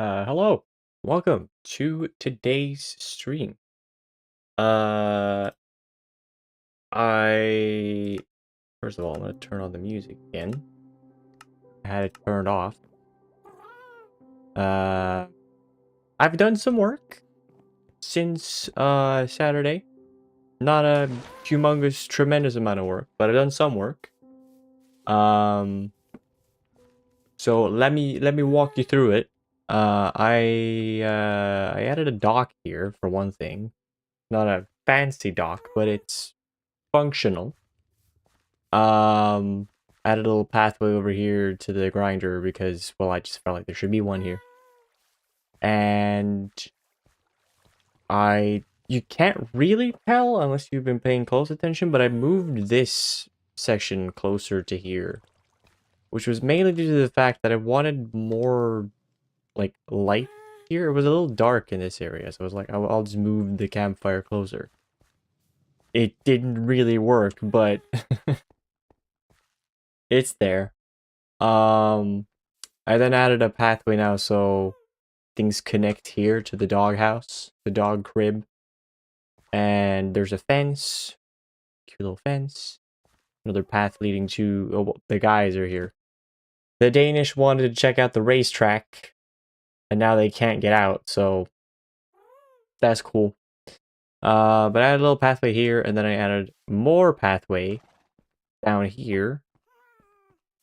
Hello. Welcome to today's stream. Uh, I First of all, I'm gonna turn on the music again. I had it turned off. Uh, I've done some work since Saturday. Not a humongous, tremendous amount of work, but I've done some work. Um, so let me walk you through it. I added a dock here for one thing. Not a fancy dock, but it's functional. Um, Added a little pathway over here to the grinder because, well, I just felt like there should be one here. And you can't really tell unless you've been paying close attention, but I moved this section closer to here, which was mainly due to the fact that I wanted more, like, light here. It was a little dark in this area, so I was like, I'll just move the campfire closer. It didn't really work, but it's there. I then added a pathway now so things connect here to the doghouse, the dog crib. And there's a fence, cute little fence. Another path leading to, oh, well, the guys are here. The Danish wanted to check out the racetrack, and now they can't get out, so that's cool. But I added a little pathway here, and then I added more pathway down here,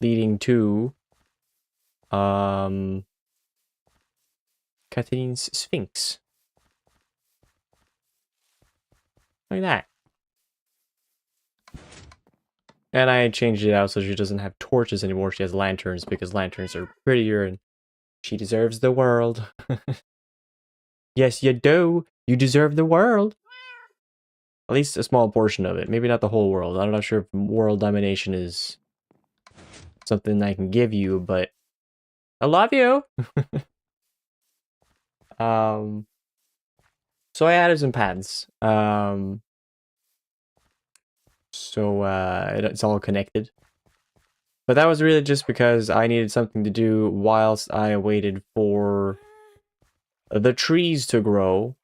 leading to Catherine's Sphinx. Like that. And I changed it out so she doesn't have torches anymore. She has lanterns because lanterns are prettier and she deserves the world. Yes, you do. You deserve the world. At least a small portion of it. Maybe not the whole world. I'm not sure if world domination is something I can give you, but I love you. So I added some paths. It's all connected. But that was really just because I needed something to do whilst I waited for the trees to grow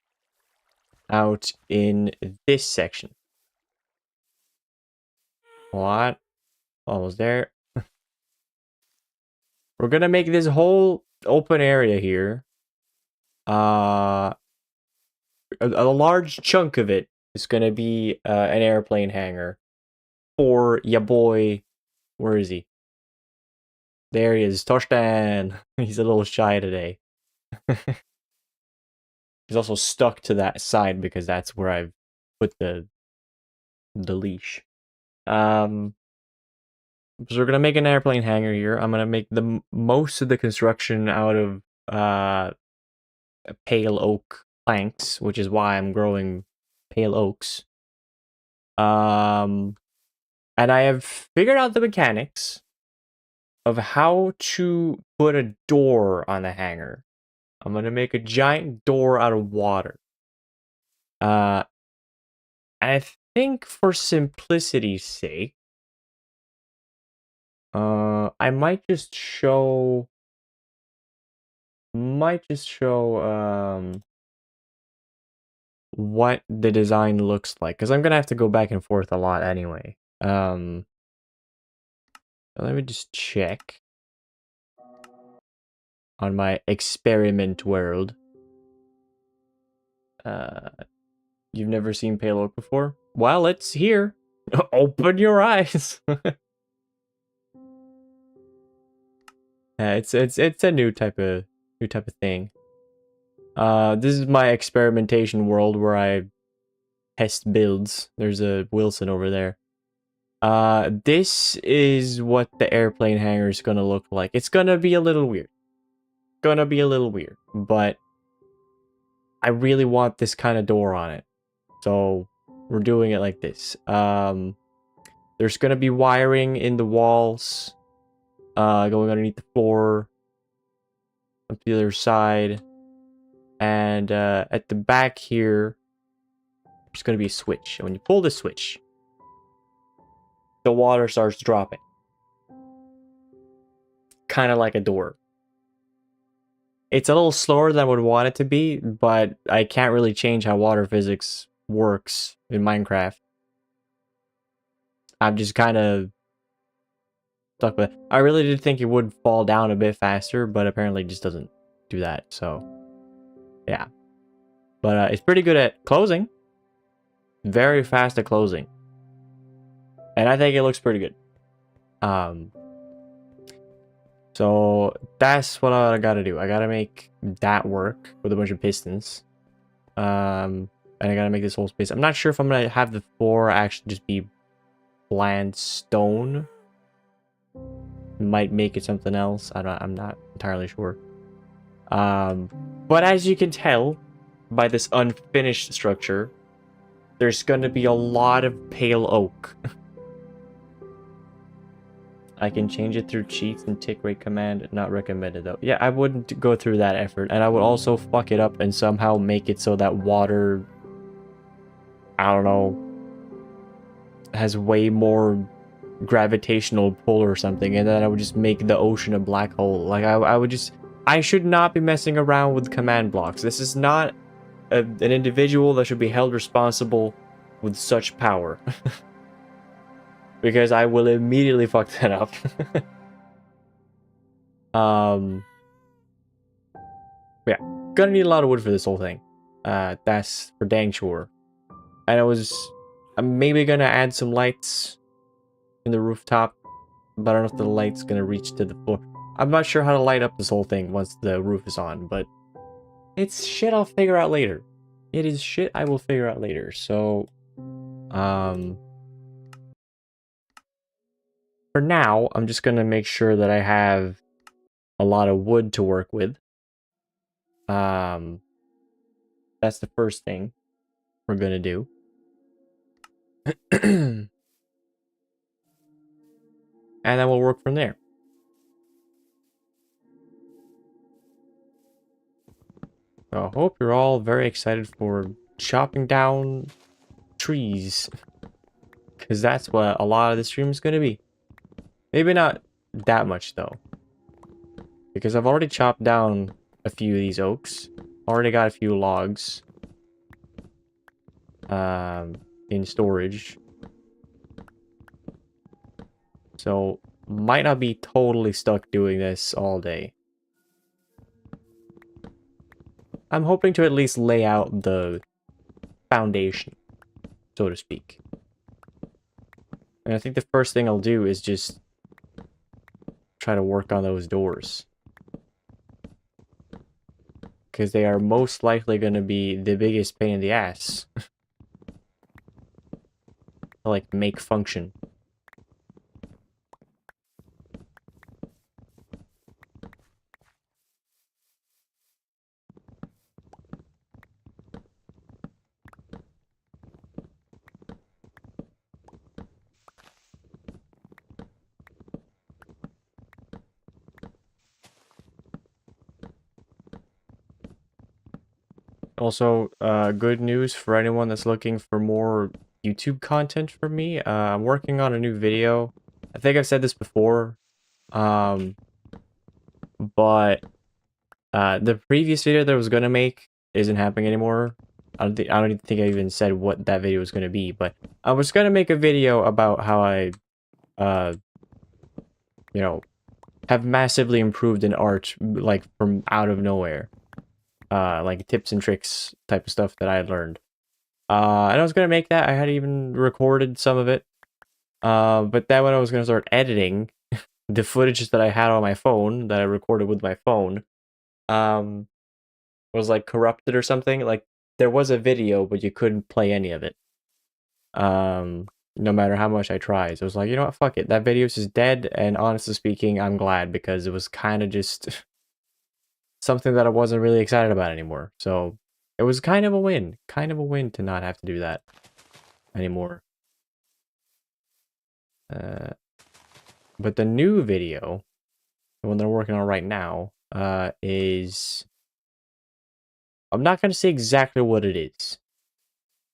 out in this section. What? Almost there. We're gonna make this whole open area here. A large chunk of it is gonna be an airplane hangar for ya boy. Where is he? There he is, Torsten. He's a little shy today. He's also stuck to that side because that's where I've put the leash. So we're gonna make an airplane hangar here. I'm gonna make the most of the construction out of pale oak planks, which is why I'm growing pale oaks. And I have figured out the mechanics of how to put a door on the hangar. I'm gonna make a giant door out of water. And I think for simplicity's sake, I might just show what the design looks like, because I'm gonna have to go back and forth a lot anyway. Let me just check on my experiment world. You've never seen Pale Oak before? Well, it's here. Open your eyes. It's a new type of thing. This is my experimentation world where I test builds. There's a Wilson over there. This is what the airplane hangar is gonna look like. It's gonna be a little weird. But I really want this kind of door on it. So we're doing it like this. There's gonna be wiring in the walls, going underneath the floor, up the other side, and at the back here, there's gonna be a switch. And when you pull the switch, the water starts dropping, kind of like a door. It's a little slower than I would want it to be, but I can't really change how water physics works in Minecraft. I'm just kind of stuck with it. I really did think it would fall down a bit faster, but apparently it just doesn't do that, so yeah. But it's pretty good at closing. Very fast at closing. And I think it looks pretty good. So that's what I gotta do. I gotta make that work with a bunch of pistons. And I gotta make this whole space. I'm not sure if I'm gonna have the floor actually just be bland stone. Might make it something else. I'm not entirely sure. But as you can tell by this unfinished structure, there's gonna be a lot of pale oak. I can change it through cheats and tick rate command. Not recommended though. Yeah, I wouldn't go through that effort. And I would also fuck it up and somehow make it so that water, I don't know, has way more gravitational pull or something. And then I would just make the ocean a black hole. Like I would just, I should not be messing around with command blocks. This is not an individual that should be held responsible with such power. Because I will immediately fuck that up. Yeah, gonna need a lot of wood for this whole thing. That's for dang sure. And I'm maybe gonna add some lights in the rooftop, but I don't know if the light's gonna reach to the floor. I'm not sure how to light up this whole thing once the roof is on, but it's shit I'll figure out later. It is shit I will figure out later. So, for now, I'm just gonna make sure that I have a lot of wood to work with. That's the first thing we're gonna do. And then we'll work from there. So I hope you're all very excited for chopping down trees. Because that's what a lot of the stream is going to be. Maybe not that much, though. Because I've already chopped down a few of these oaks. Already got a few logs. In storage. So, might not be totally stuck doing this all day. I'm hoping to at least lay out the foundation, so to speak. And I think the first thing I'll do is just try to work on those doors. Because they are most likely going to be the biggest pain in the ass. To, like, make function. Also, good news for anyone that's looking for more YouTube content from me. I'm working on a new video. I think I've said this before. But the previous video that I was gonna make isn't happening anymore. I don't even think I even said what that video was gonna be, but I was gonna make a video about how I you know, have massively improved in art, like from out of nowhere. Like tips and tricks type of stuff that I had learned. And I was gonna make that. I had even recorded some of it. But then when I was gonna start editing the footage that I had on my phone, that I recorded with my phone, was like corrupted or something. Like there was a video, but you couldn't play any of it. No matter how much I tried. So I was like, you know what, fuck it. That video's just dead, and honestly speaking, I'm glad because it was kind of just something that I wasn't really excited about anymore. So it was kind of a win. Kind of a win to not have to do that anymore. But the new video, the one that I'm working on right now, is... I'm not going to say exactly what it is.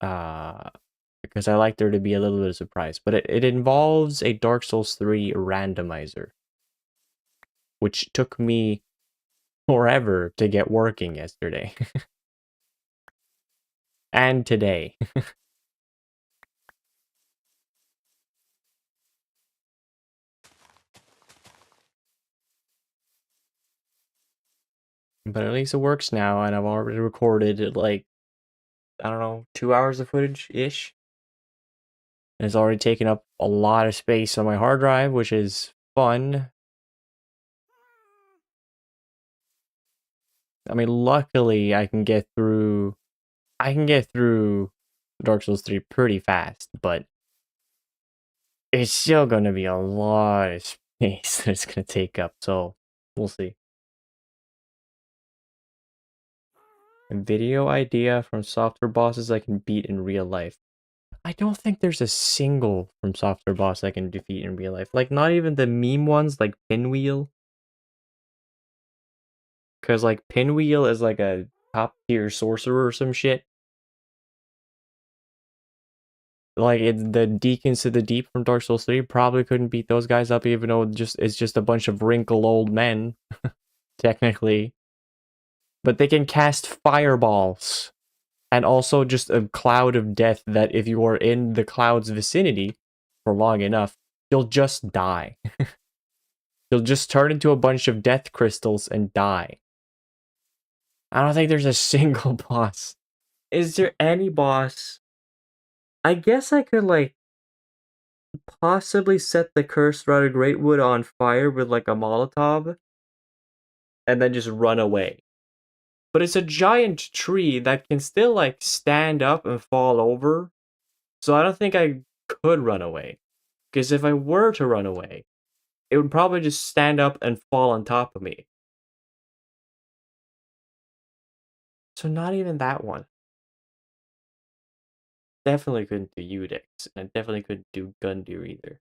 Because I like there to be a little bit of surprise. But it involves a Dark Souls 3 randomizer. Which took me forever to get working yesterday. And today. But at least it works now, and I've already recorded like, I don't know, 2 hours of footage-ish. And it's already taken up a lot of space on my hard drive, which is fun. I mean, luckily I can get through Dark Souls 3 pretty fast, but it's still going to be a lot of space that it's going to take up, so we'll see. A video idea from software bosses I can beat in real life. I don't think there's a single from software boss I can defeat in real life. Like, not even the meme ones like Pinwheel. Because, like, Pinwheel is like a top tier sorcerer or some shit. Like, it's the Deacons to the Deep from Dark Souls 3 probably couldn't beat those guys up, even though it's just a bunch of wrinkled old men, technically. But they can cast fireballs. And also just a cloud of death that if you are in the cloud's vicinity for long enough, you'll just die. You'll just turn into a bunch of death crystals and die. I don't think there's a single boss. Is there any boss? I guess I could, like, possibly set the cursed rod of Greatwood on fire with, like, a Molotov and then just run away. But it's a giant tree that can still, like, stand up and fall over. So I don't think I could run away. Because if I were to run away, it would probably just stand up and fall on top of me. So not even that one. Definitely couldn't do Udex, and I definitely couldn't do Gundyr either.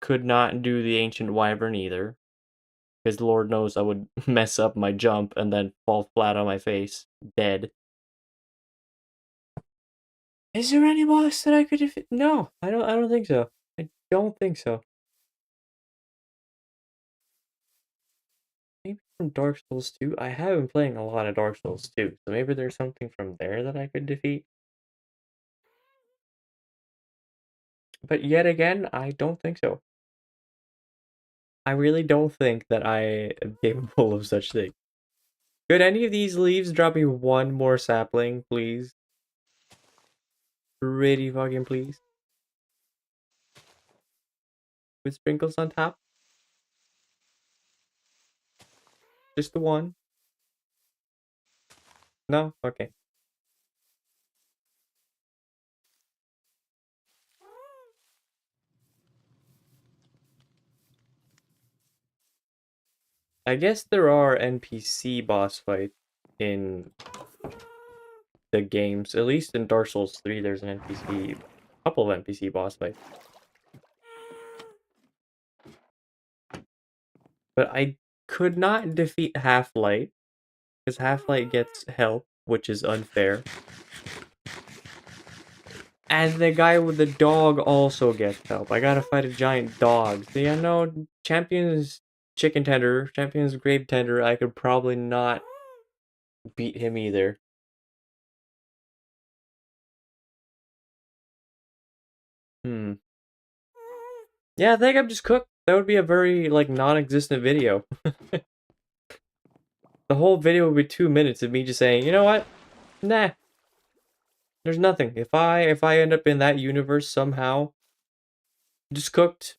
Could not do the Ancient Wyvern either. Because Lord knows I would mess up my jump and then fall flat on my face, dead. Is there any boss that I could defeat? No, I don't think so. I don't think so. Maybe from Dark Souls 2? I have been playing a lot of Dark Souls 2, so maybe there's something from there that I could defeat. But yet again, I don't think so. I really don't think that I am capable of such thing. Could any of these leaves drop me one more sapling, please? Pretty fucking please. With sprinkles on top? Just the one? No? Okay. I guess there are NPC boss fights in the games. At least in Dark Souls 3, there's an NPC, a couple of NPC boss fights. But I could not defeat Half-Light, because Half-Light gets help, which is unfair. And the guy with the dog also gets help. I gotta fight a giant dog. So yeah, no, Champion's chicken tender, Champion's grape tender, I could probably not beat him either. Yeah, I think I'm just cooked. That would be a very, like, non-existent video. The whole video would be 2 minutes of me just saying, you know what? Nah. There's nothing. If I end up in that universe somehow, just cooked.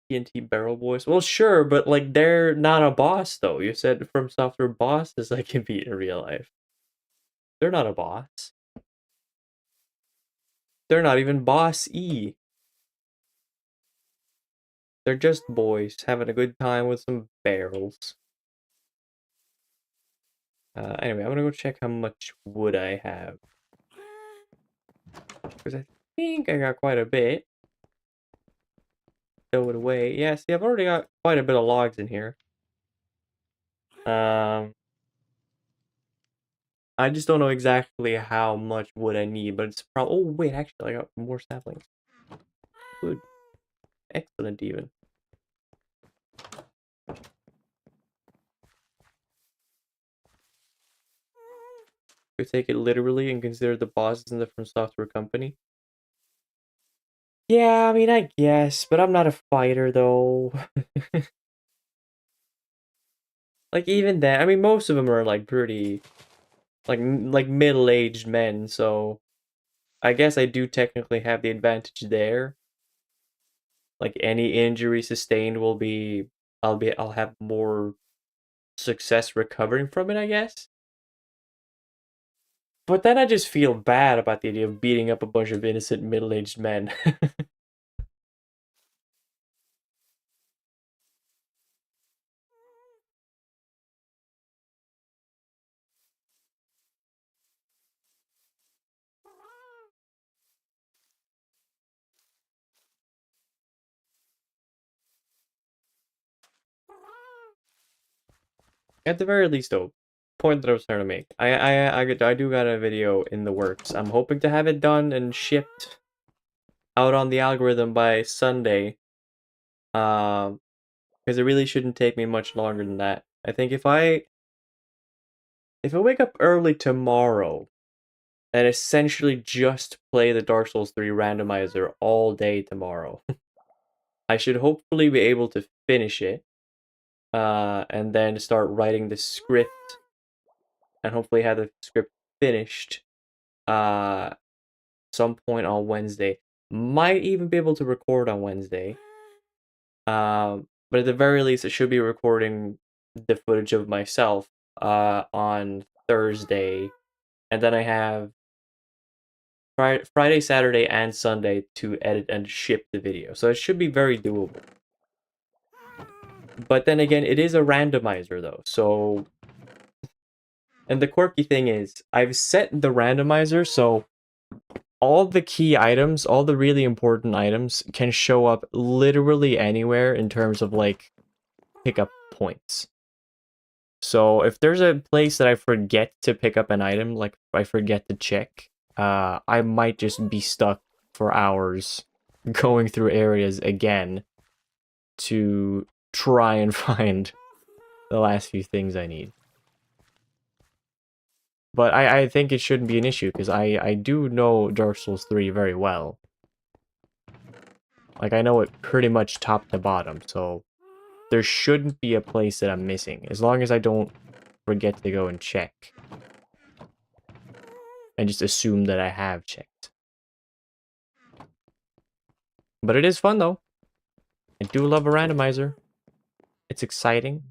TNT Barrel Boys. Well, sure, but, like, they're not a boss, though. You said from software bosses I can beat in real life. They're not a boss. They're not even boss-y. They're just boys having a good time with some barrels. Anyway, I'm gonna go check how much wood I have. Because I think I got quite a bit. Throw it away. Yeah, see, I've already got quite a bit of logs in here. I just don't know exactly how much wood I need, but it's probably... Oh, wait, actually, I got more saplings. Wood. Excellent, even. We take it literally and consider the bosses in the From Software company. Yeah, I mean, I guess, but I'm not a fighter, though. Like, even then, I mean, most of them are, like, pretty, like middle-aged men, so I guess I do technically have the advantage there. Like, any injury sustained will be, I'll have more success recovering from it, I guess. But then I just feel bad about the idea of beating up a bunch of innocent middle-aged men. At the very least, though, point that I was trying to make. I do got a video in the works. I'm hoping to have it done and shipped out on the algorithm by Sunday. Because it really shouldn't take me much longer than that. I think if I wake up early tomorrow and essentially just play the Dark Souls 3 randomizer all day tomorrow, I should hopefully be able to finish it. And then start writing the script and hopefully have the script finished some point on Wednesday. Might even be able to record on Wednesday. But at the very least, I should be recording the footage of myself on Thursday, and then I have Friday, Saturday, and Sunday to edit and ship the video. So it should be very doable. But then again, it is a randomizer though, so... And the quirky thing is, I've set the randomizer so all the key items, all the really important items, can show up literally anywhere in terms of, like, pickup points. So if there's a place that I forget to pick up an item, like I forget to check, I might just be stuck for hours going through areas again to try and find the last few things I need. But I think it shouldn't be an issue, because I do know Dark Souls 3 very well. Like, I know it pretty much top to bottom, so there shouldn't be a place that I'm missing, as long as I don't forget to go and check. And just assume that I have checked. But it is fun, though. I do love a randomizer. It's exciting.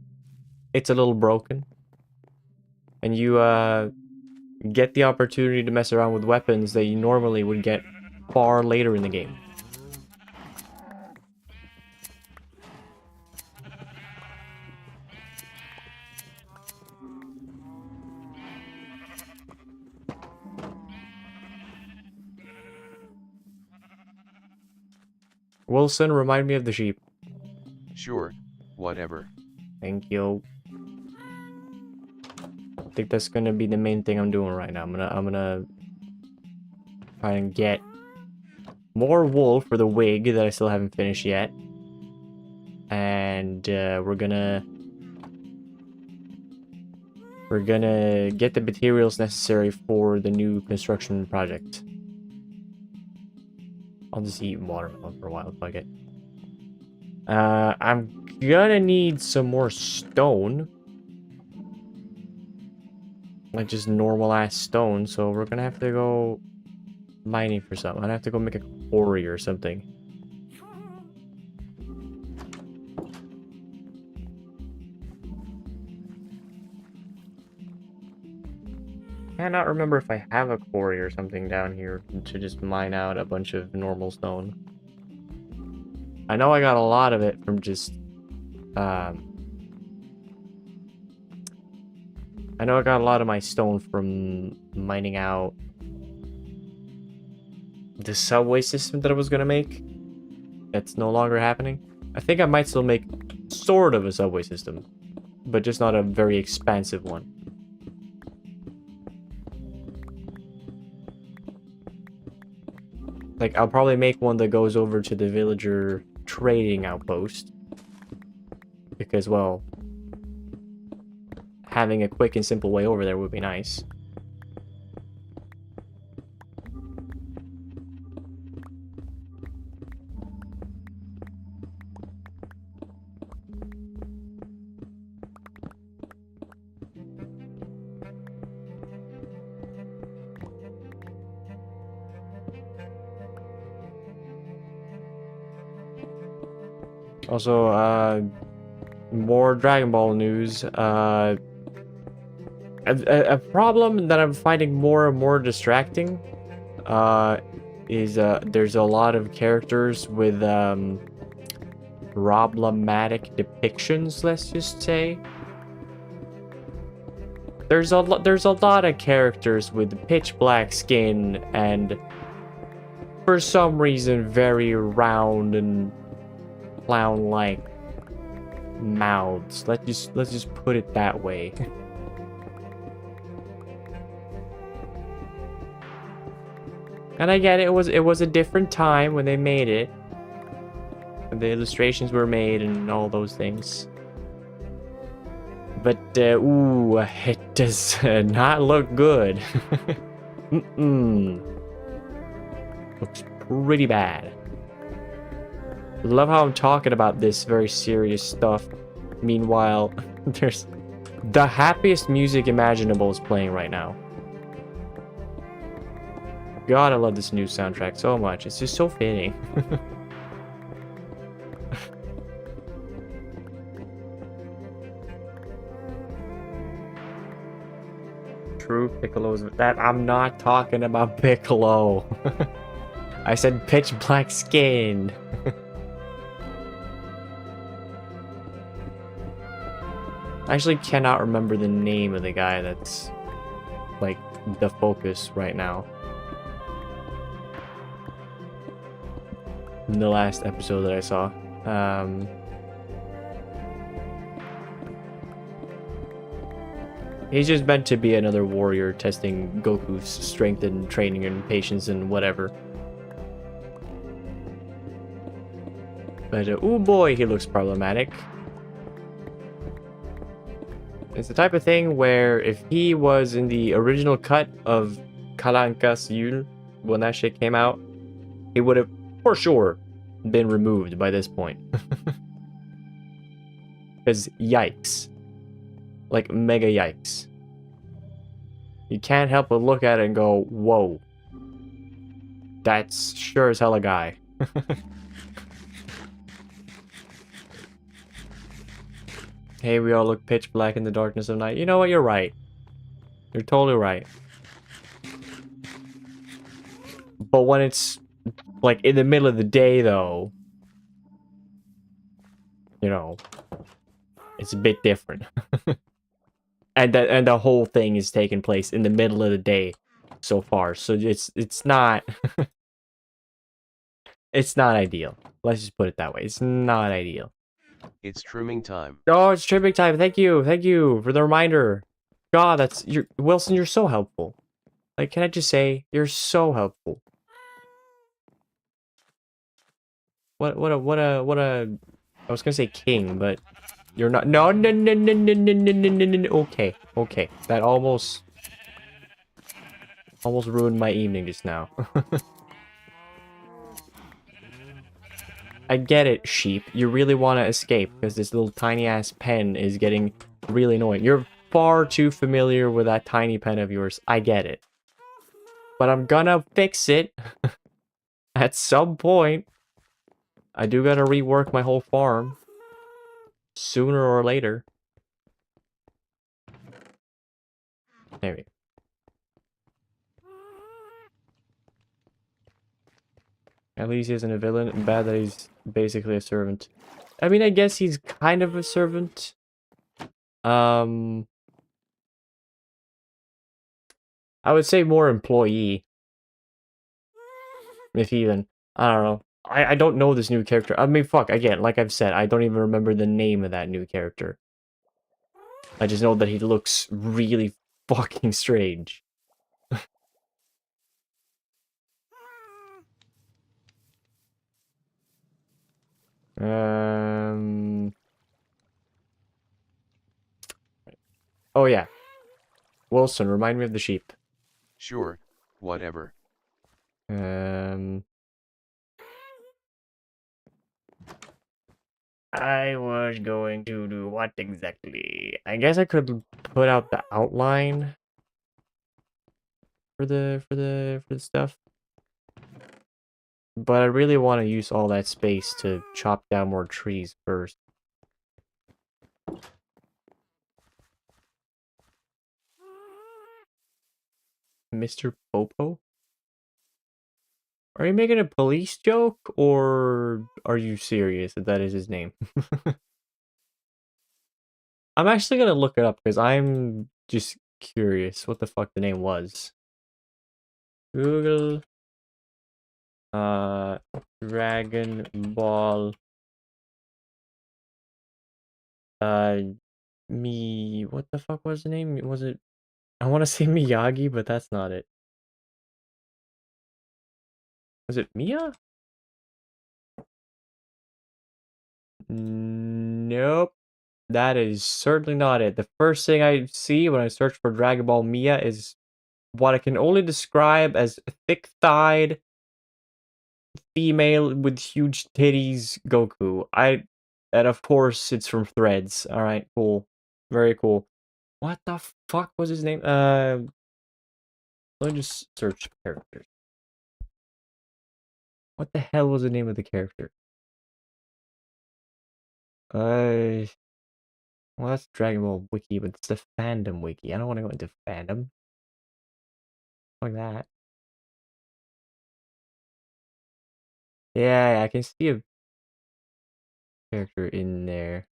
It's a little broken. And you, get the opportunity to mess around with weapons that you normally would get far later in the game. Wilson, remind me of the sheep. Sure, whatever. Thank you. I think that's gonna be the main thing I'm doing right now. I'm gonna try and get more wool for the wig that I still haven't finished yet. And we're gonna get the materials necessary for the new construction project. I'll just eat watermelon for a while, fuck it. I'm gonna need some more stone. Like, just normal-ass stone, so we're gonna have to go mining for something. I'm gonna have to go make a quarry or something. I cannot remember if I have a quarry or something down here to just mine out a bunch of normal stone. I know I got a lot of it from just, I know I got a lot of my stone from mining out the subway system that I was gonna make. That's no longer happening. I think I might still make sort of a subway system, but just not a very expansive one. Like, I'll probably make one that goes over to the villager trading outpost. Because, well, having a quick and simple way over there would be nice. Also, more Dragon Ball news. A problem that I'm finding more and more distracting is there's a lot of characters with problematic depictions, let's just say. There's a lot of characters with pitch black skin and for some reason very round and clown-like mouths. Let's just put it that way. And I get it, it was a different time when they made it. And the illustrations were made and all those things. But ooh, it does not look good. Looks pretty bad. Love how I'm talking about this very serious stuff. Meanwhile, there's the happiest music imaginable is playing right now. God, I love this new soundtrack so much. It's just so fitting. True Piccolo's that I'm not talking about Piccolo. I said pitch black skin. I actually cannot remember the name of the guy that's like the focus right now. In the last episode that I saw. He's just meant to be another warrior testing Goku's strength and training and patience and whatever. But oh boy, he looks problematic. It's the type of thing where if he was in the original cut of Kalankas Yul when that shit came out, he would have for sure been removed by this point. Because yikes. Like mega yikes. You can't help but look at it and go, whoa. That's sure as hell a guy. Hey, we all look pitch black in the darkness of night. You know what? You're right. You're totally right. But when it's like in the middle of the day, though, you know, it's a bit different. and the whole thing is taking place in the middle of the day so far. So it's not it's not ideal. Let's just put it that way. It's not ideal. It's trimming time. Oh, it's trimming time. Thank you for the reminder. God, Wilson, you're so helpful. Like, can I just say, you're so helpful. What a I was gonna say king, but you're not. No. Okay. That almost ruined my evening just now. I get it, sheep. You really want to escape because this little tiny ass pen is getting really annoying. You're far too familiar with that tiny pen of yours. I get it. But I'm gonna fix it at some point. I do gotta rework my whole farm sooner or later. There we go. At least he isn't a villain. Bad that he's basically a servant. I mean, I guess he's kind of a servant. I would say more employee. If even. I don't know. I don't know this new character. I mean, fuck, again, like I've said, I don't even remember the name of that new character. I just know that he looks really fucking strange. Um. Oh yeah, Wilson. Remind me of the sheep. Sure, whatever. Um. I was going to do what exactly? I guess I could put out the outline for the stuff, but I really want to use all that space to chop down more trees first. Mr. Popo? Are you making a police joke, or are you serious that that is his name? I'm actually gonna look it up because I'm just curious what the fuck the name was. Google uh Dragon Ball uh what the fuck was the name? Was it I want to say Miyagi, but that's not it. Was it Mia? Nope. That is certainly not it. The first thing I see when I search for Dragon Ball Mia is what I can only describe as a thick-thighed female with huge titties Goku. And of course it's from Threads. All right, cool. Very cool. What the fuck was his name? Let me just search characters. What the hell was the name of the character? Well, that's Dragon Ball Wiki, but it's the fandom wiki. I don't want to go into fandom like that. Yeah, I can see a character in there.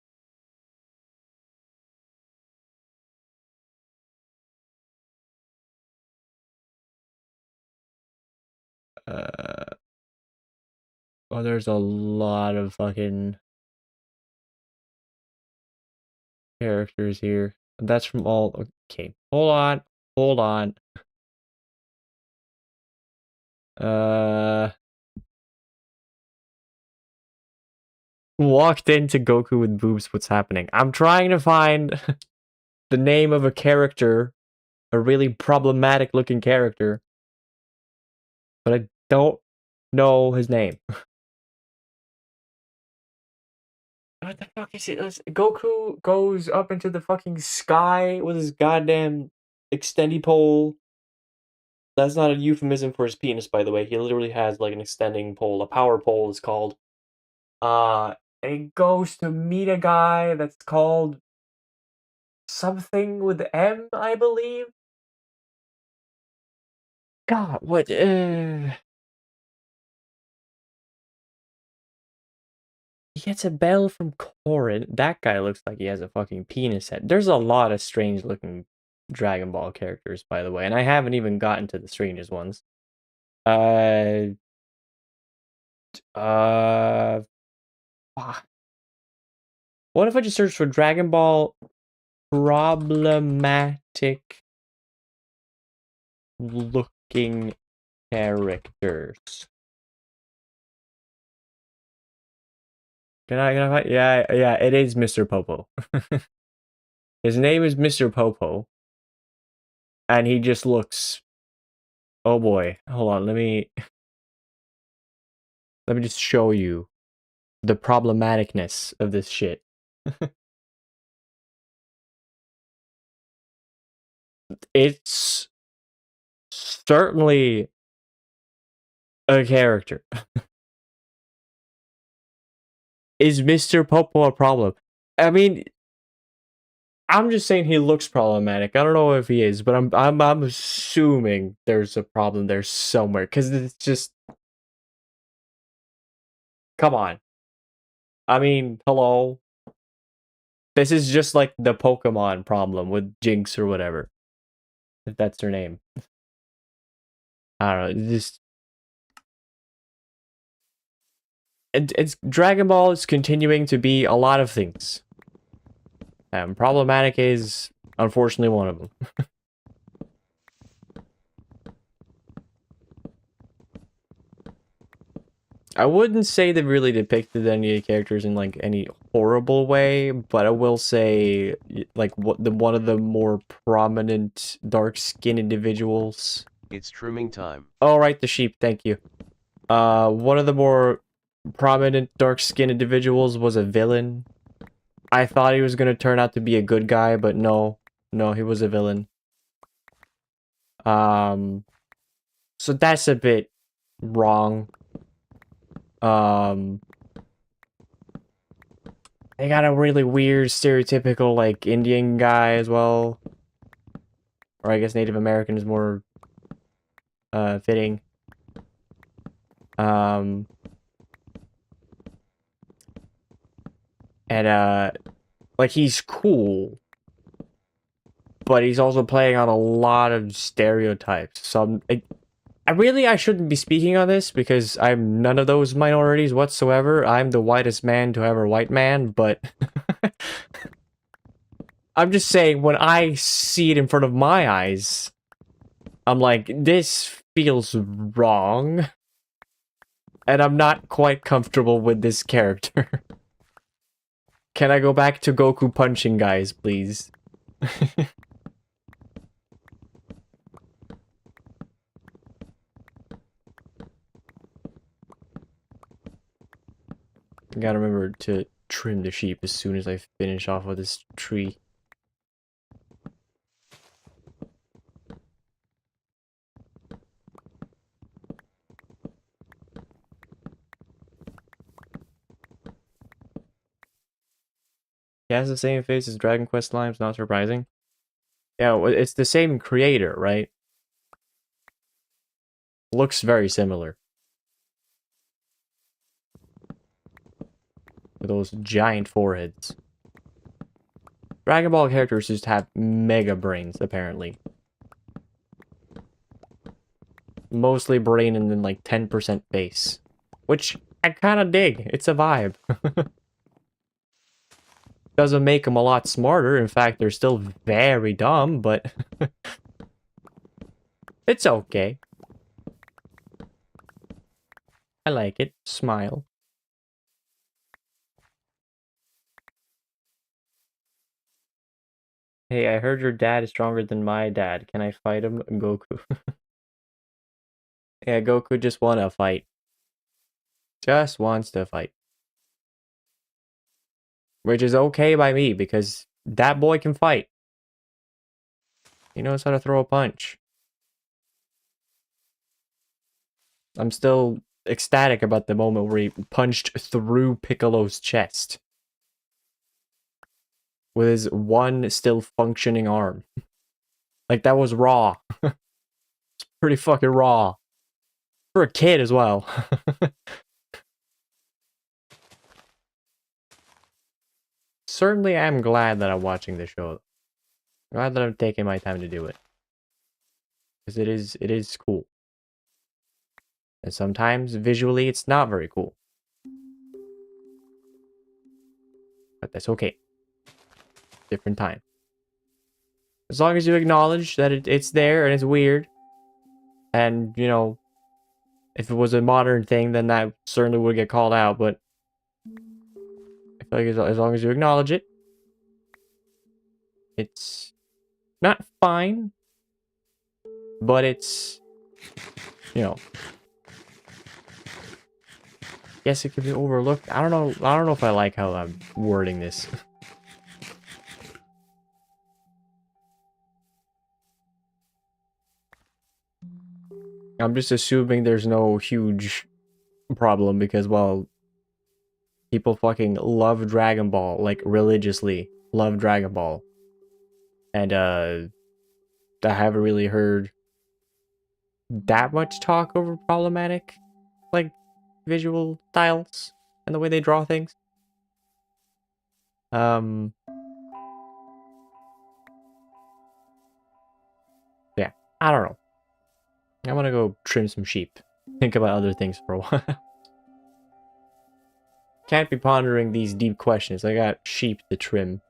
Uh, oh, there's a lot of fucking characters here. That's from all. Okay, hold on. Uh, walked into Goku with boobs. What's happening? I'm trying to find the name of a character, a really problematic looking character, but I don't know his name. What the fuck is it? Goku goes up into the fucking sky with his goddamn extendy pole. That's not a euphemism for his penis, by the way. He literally has like an extending pole. A power pole is called. And he goes to meet a guy that's called something with M, I believe. God, what? He gets a bell from Korin. That guy looks like he has a fucking penis head. There's a lot of strange looking Dragon Ball characters, by the way, and I haven't even gotten to the strangest ones. Uh, uh, what if I just search for Dragon Ball problematic looking characters? Can I find? Yeah, it is Mr. Popo. His name is Mr. Popo, and he just looks. Oh boy, hold on. Let me just show you the problematicness of this shit. It's certainly a character. Is Mr. Popo a problem? I mean, I'm just saying he looks problematic. I don't know if he is, but I'm assuming there's a problem there somewhere because it's just come on. I mean, hello. This is just like the Pokemon problem with Jinx or whatever. If that's her name. I don't know. It's Dragon Ball is continuing to be a lot of things. Problematic is unfortunately one of them. I wouldn't say they really depicted any characters in like any horrible way, but I will say like one of the more prominent dark-skinned individuals. It's trimming time. Oh, right, the sheep. Thank you. One of the more prominent dark-skinned individuals was a villain. I thought he was gonna turn out to be a good guy, but no, he was a villain. Um, so that's a bit wrong. Um, they got a really weird, stereotypical, like, Indian guy as well. Or I guess Native American is more, fitting. Um, and, like, he's cool, but he's also playing on a lot of stereotypes. So I shouldn't be speaking on this because I'm none of those minorities whatsoever. I'm the whitest man to ever white man, but I'm just saying when I see it in front of my eyes, I'm like, this feels wrong. And I'm not quite comfortable with this character. Can I go back to Goku punching guys, please? Gotta remember to trim the sheep as soon as I finish off with this tree. He has the same face as Dragon Quest slimes, not surprising. Yeah, it's the same creator, right? Looks very similar. With those giant foreheads. Dragon Ball characters just have mega brains, apparently. Mostly brain and then like 10% face. Which I kind of dig. It's a vibe. Doesn't make them a lot smarter. In fact, they're still very dumb, but it's okay. I like it. Smile. Hey, I heard your dad is stronger than my dad. Can I fight him? Goku. Yeah, Goku just wanna fight. Just wants to fight. Which is okay by me, because that boy can fight. He knows how to throw a punch. I'm still ecstatic about the moment where he punched through Piccolo's chest. With his one still functioning arm. Like, that was raw. It's pretty fucking raw. For a kid as well. Certainly I'm glad that I'm watching the show. Glad that I'm taking my time to do it. Because it is cool. And sometimes, visually, it's not very cool. But that's okay. Different time. As long as you acknowledge that it's there and it's weird. And, you know, if it was a modern thing, then that certainly would get called out. But I feel like as long as you acknowledge it, it's not fine. But it's, you know, yes, it could be overlooked. I don't know if I like how I'm wording this. I'm just assuming there's no huge problem because, well, people fucking love Dragon Ball, like, religiously love Dragon Ball. And, I haven't really heard that much talk over problematic, like, visual styles and the way they draw things. Yeah, I don't know. I want to go trim some sheep. Think about other things for a while. Can't be pondering these deep questions. I got sheep to trim.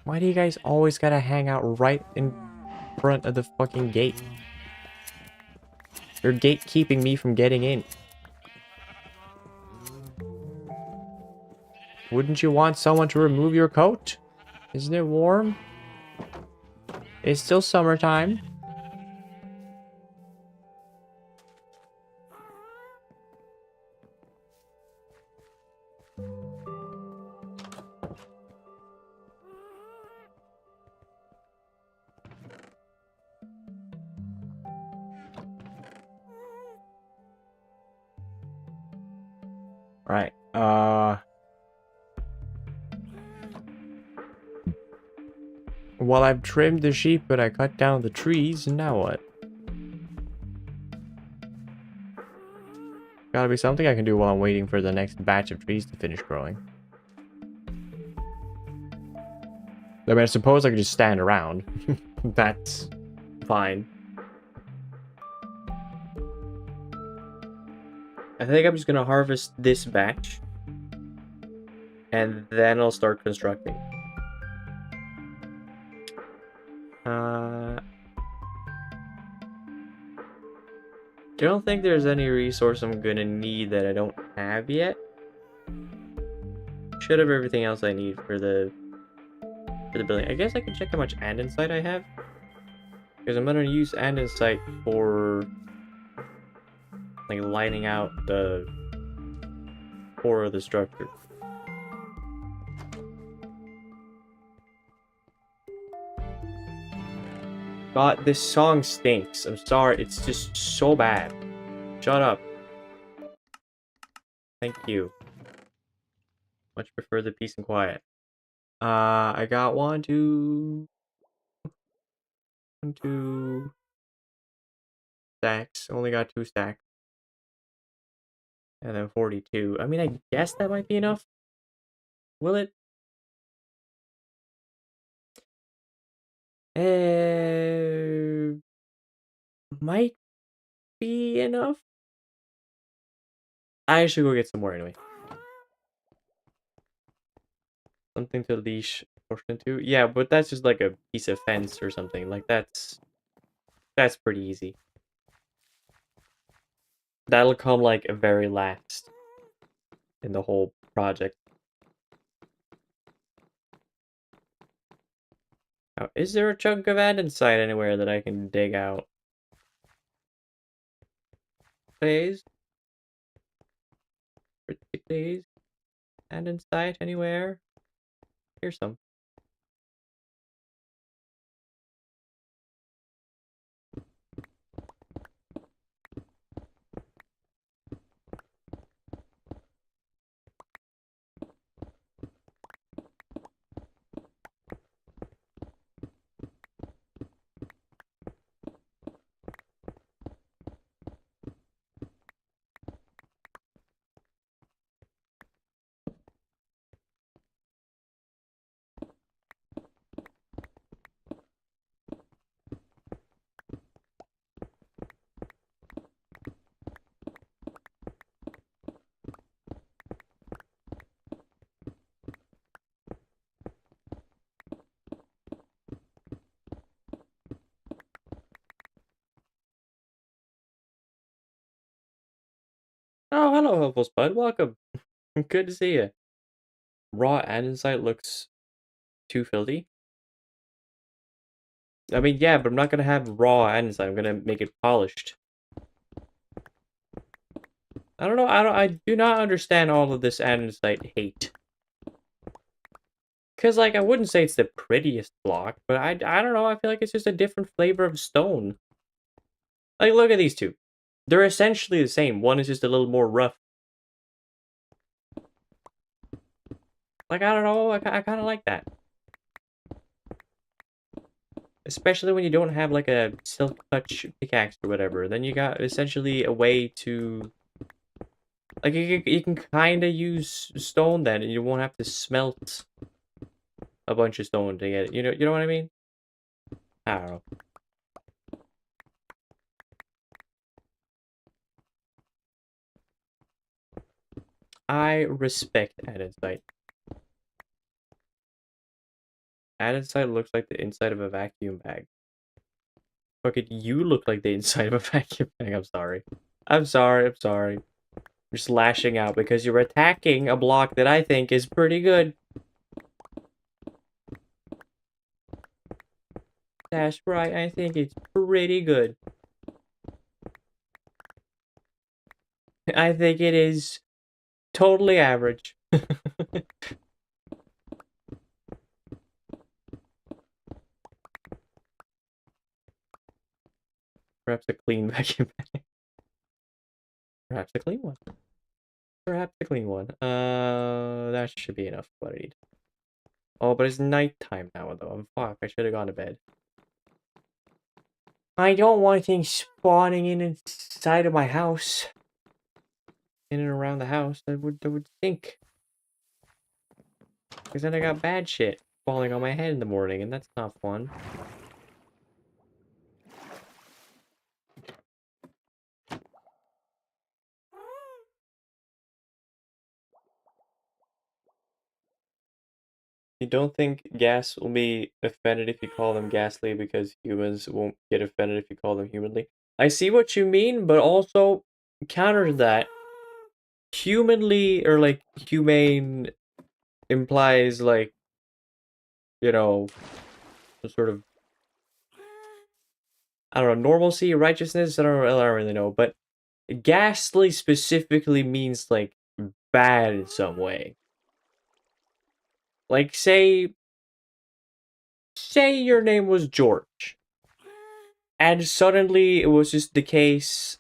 Why do you guys always gotta hang out right in front of the fucking gate. You're gatekeeping me from getting in. Wouldn't you want someone to remove your coat? Isn't it warm? It's still summertime. Right. Well, I've trimmed the sheep, but I cut down the trees, and now what? Gotta be something I can do while I'm waiting for the next batch of trees to finish growing. I mean, I suppose I could just stand around. That's fine. I think I'm just gonna harvest this batch. And then I'll start constructing. I don't think there's any resource I'm gonna need that I don't have yet. Should have everything else I need for the building. I guess I can check how much andesite I have. Because I'm gonna use andesite for like lining out the core of the structure. God, this song stinks. I'm sorry, it's just so bad. Shut up. Thank you. Much prefer the peace and quiet. I got one, two stacks. Only got 2 stacks. And then 42. I mean, I guess that might be enough. Will it? Might be enough. I should go get some more anyway. Something to leash portion to. Yeah, but that's just like a piece of fence or something. Like that's pretty easy. That'll come like a very last in the whole project. Now, is there a chunk of andesite anywhere that I can dig out? Please? Pretty please? Andesite anywhere? Here's some. Oh, hello, Helpful Spud. Welcome. Good to see you. Raw andesite looks too filthy. I mean, yeah, but I'm not gonna have raw andesite. I'm gonna make it polished. I don't know. I do not understand all of this andesite hate. Cause like I wouldn't say it's the prettiest block, but I don't know. I feel like it's just a different flavor of stone. Like look at these two. They're essentially the same. One is just a little more rough. Like I don't know. I kind of like that. Especially when you don't have like a silk touch pickaxe or whatever. Then you got essentially a way to like you can kind of use stone then, and you won't have to smelt a bunch of stone to get it. You know what I mean? I don't know. I respect andesite. Andesite looks like the inside of a vacuum bag. Fucking you look like the inside of a vacuum bag. I'm sorry. I'm sorry. I'm sorry. I'm just lashing out because you're attacking a block that I think is pretty good. That's right. I think it's pretty good. I think it is totally average. Perhaps a clean vacuum bag. Perhaps a clean one. Perhaps a clean one. That should be enough what I need. Oh, but it's nighttime now, though. Fuck, I should have gone to bed. I don't want things spawning in inside of my house. In and around the house. That would stink. Because then I got bad shit falling on my head in the morning, and that's not fun. You don't think gas will be offended if you call them ghastly because humans won't get offended if you call them humanly? I see what you mean, but also counter that. Humanly or like humane implies like, you know, some sort of I don't know, normalcy, righteousness, I don't really know, but ghastly specifically means like bad in some way. Like say your name was George and suddenly it was just the case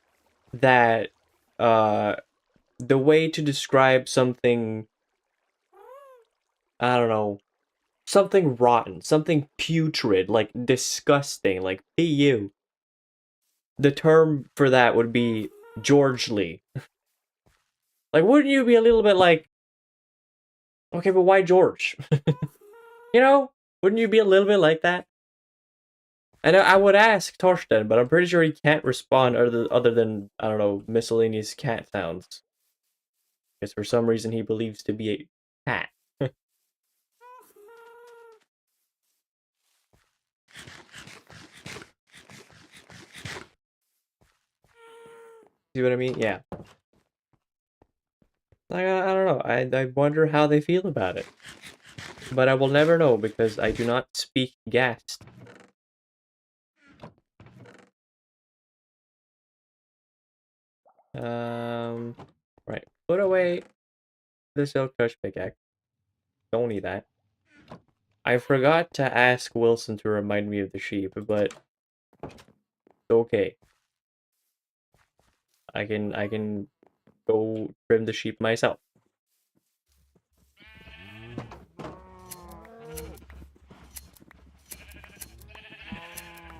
that uh the way to describe something, I don't know, something rotten, something putrid, like disgusting, like PU. The term for that would be George Lee. Like, wouldn't you be a little bit like, okay, but why George? You know, wouldn't you be a little bit like that? And I would ask Torsten, but I'm pretty sure he can't respond other than, I don't know, miscellaneous cat sounds. Because for some reason he believes to be a cat. See what I mean? Yeah. Like, I don't know. I wonder how they feel about it. But I will never know because I do not speak ghast. Right. Put away the silk touch pickaxe. Don't need that. I forgot to ask Wilson to remind me of the sheep, but it's okay. I can go trim the sheep myself.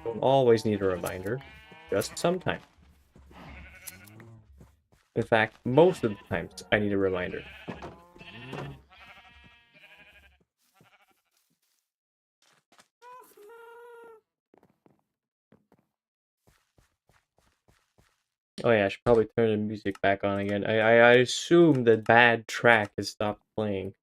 Don't always need a reminder, just sometimes. In fact, most of the times I need a reminder. Oh yeah, I should probably turn the music back on again. I assume the bad track has stopped playing.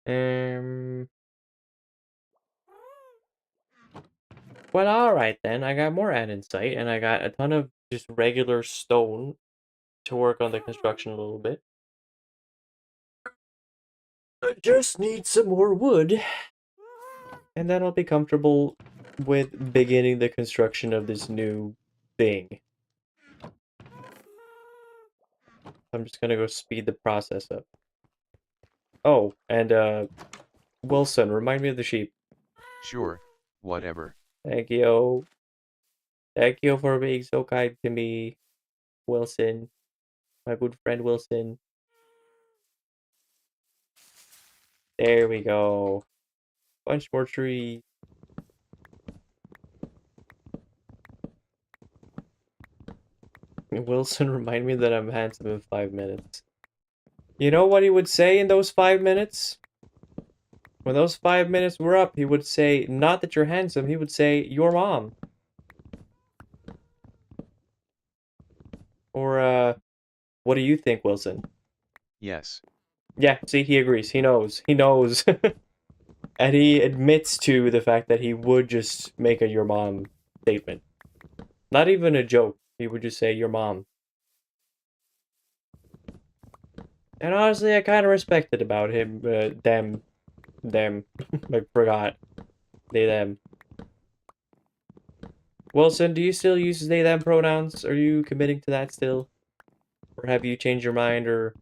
Um. Well, alright then. I got more andesite, and I got a ton of just regular stone to work on the construction a little bit. I just need some more wood, and then I'll be comfortable with beginning the construction of this new thing. I'm just gonna go speed the process up. Oh, and Wilson, remind me of the sheep. Sure, whatever. Thank you. Thank you for being so kind to me, Wilson. My good friend Wilson. There we go. Bunch more trees. Wilson, remind me that I'm handsome in 5 minutes. You know what he would say in those 5 minutes? When those 5 minutes were up, he would say, not that you're handsome, he would say, your mom. Or, what do you think, Wilson? Yes. Yeah, see, he agrees. He knows. He knows. And he admits to the fact that he would just make a your mom statement. Not even a joke. He would just say your mom. And honestly, I kind of respect it about him. Them. I forgot. They, them. Wilson, do you still use they, them pronouns? Are you committing to that still? Or have you changed your mind, or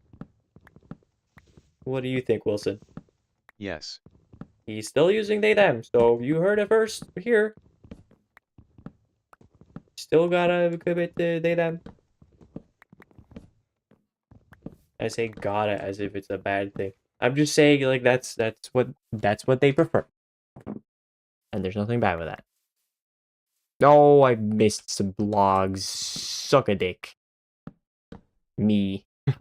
what do you think, Wilson? Yes. He's still using they, them, so you heard it first here. Still gotta commit to they, them. I say gotta as if it's a bad thing. I'm just saying, like, that's what they prefer. And there's nothing bad with that. Oh, I missed some blogs. Suck a dick. Me. I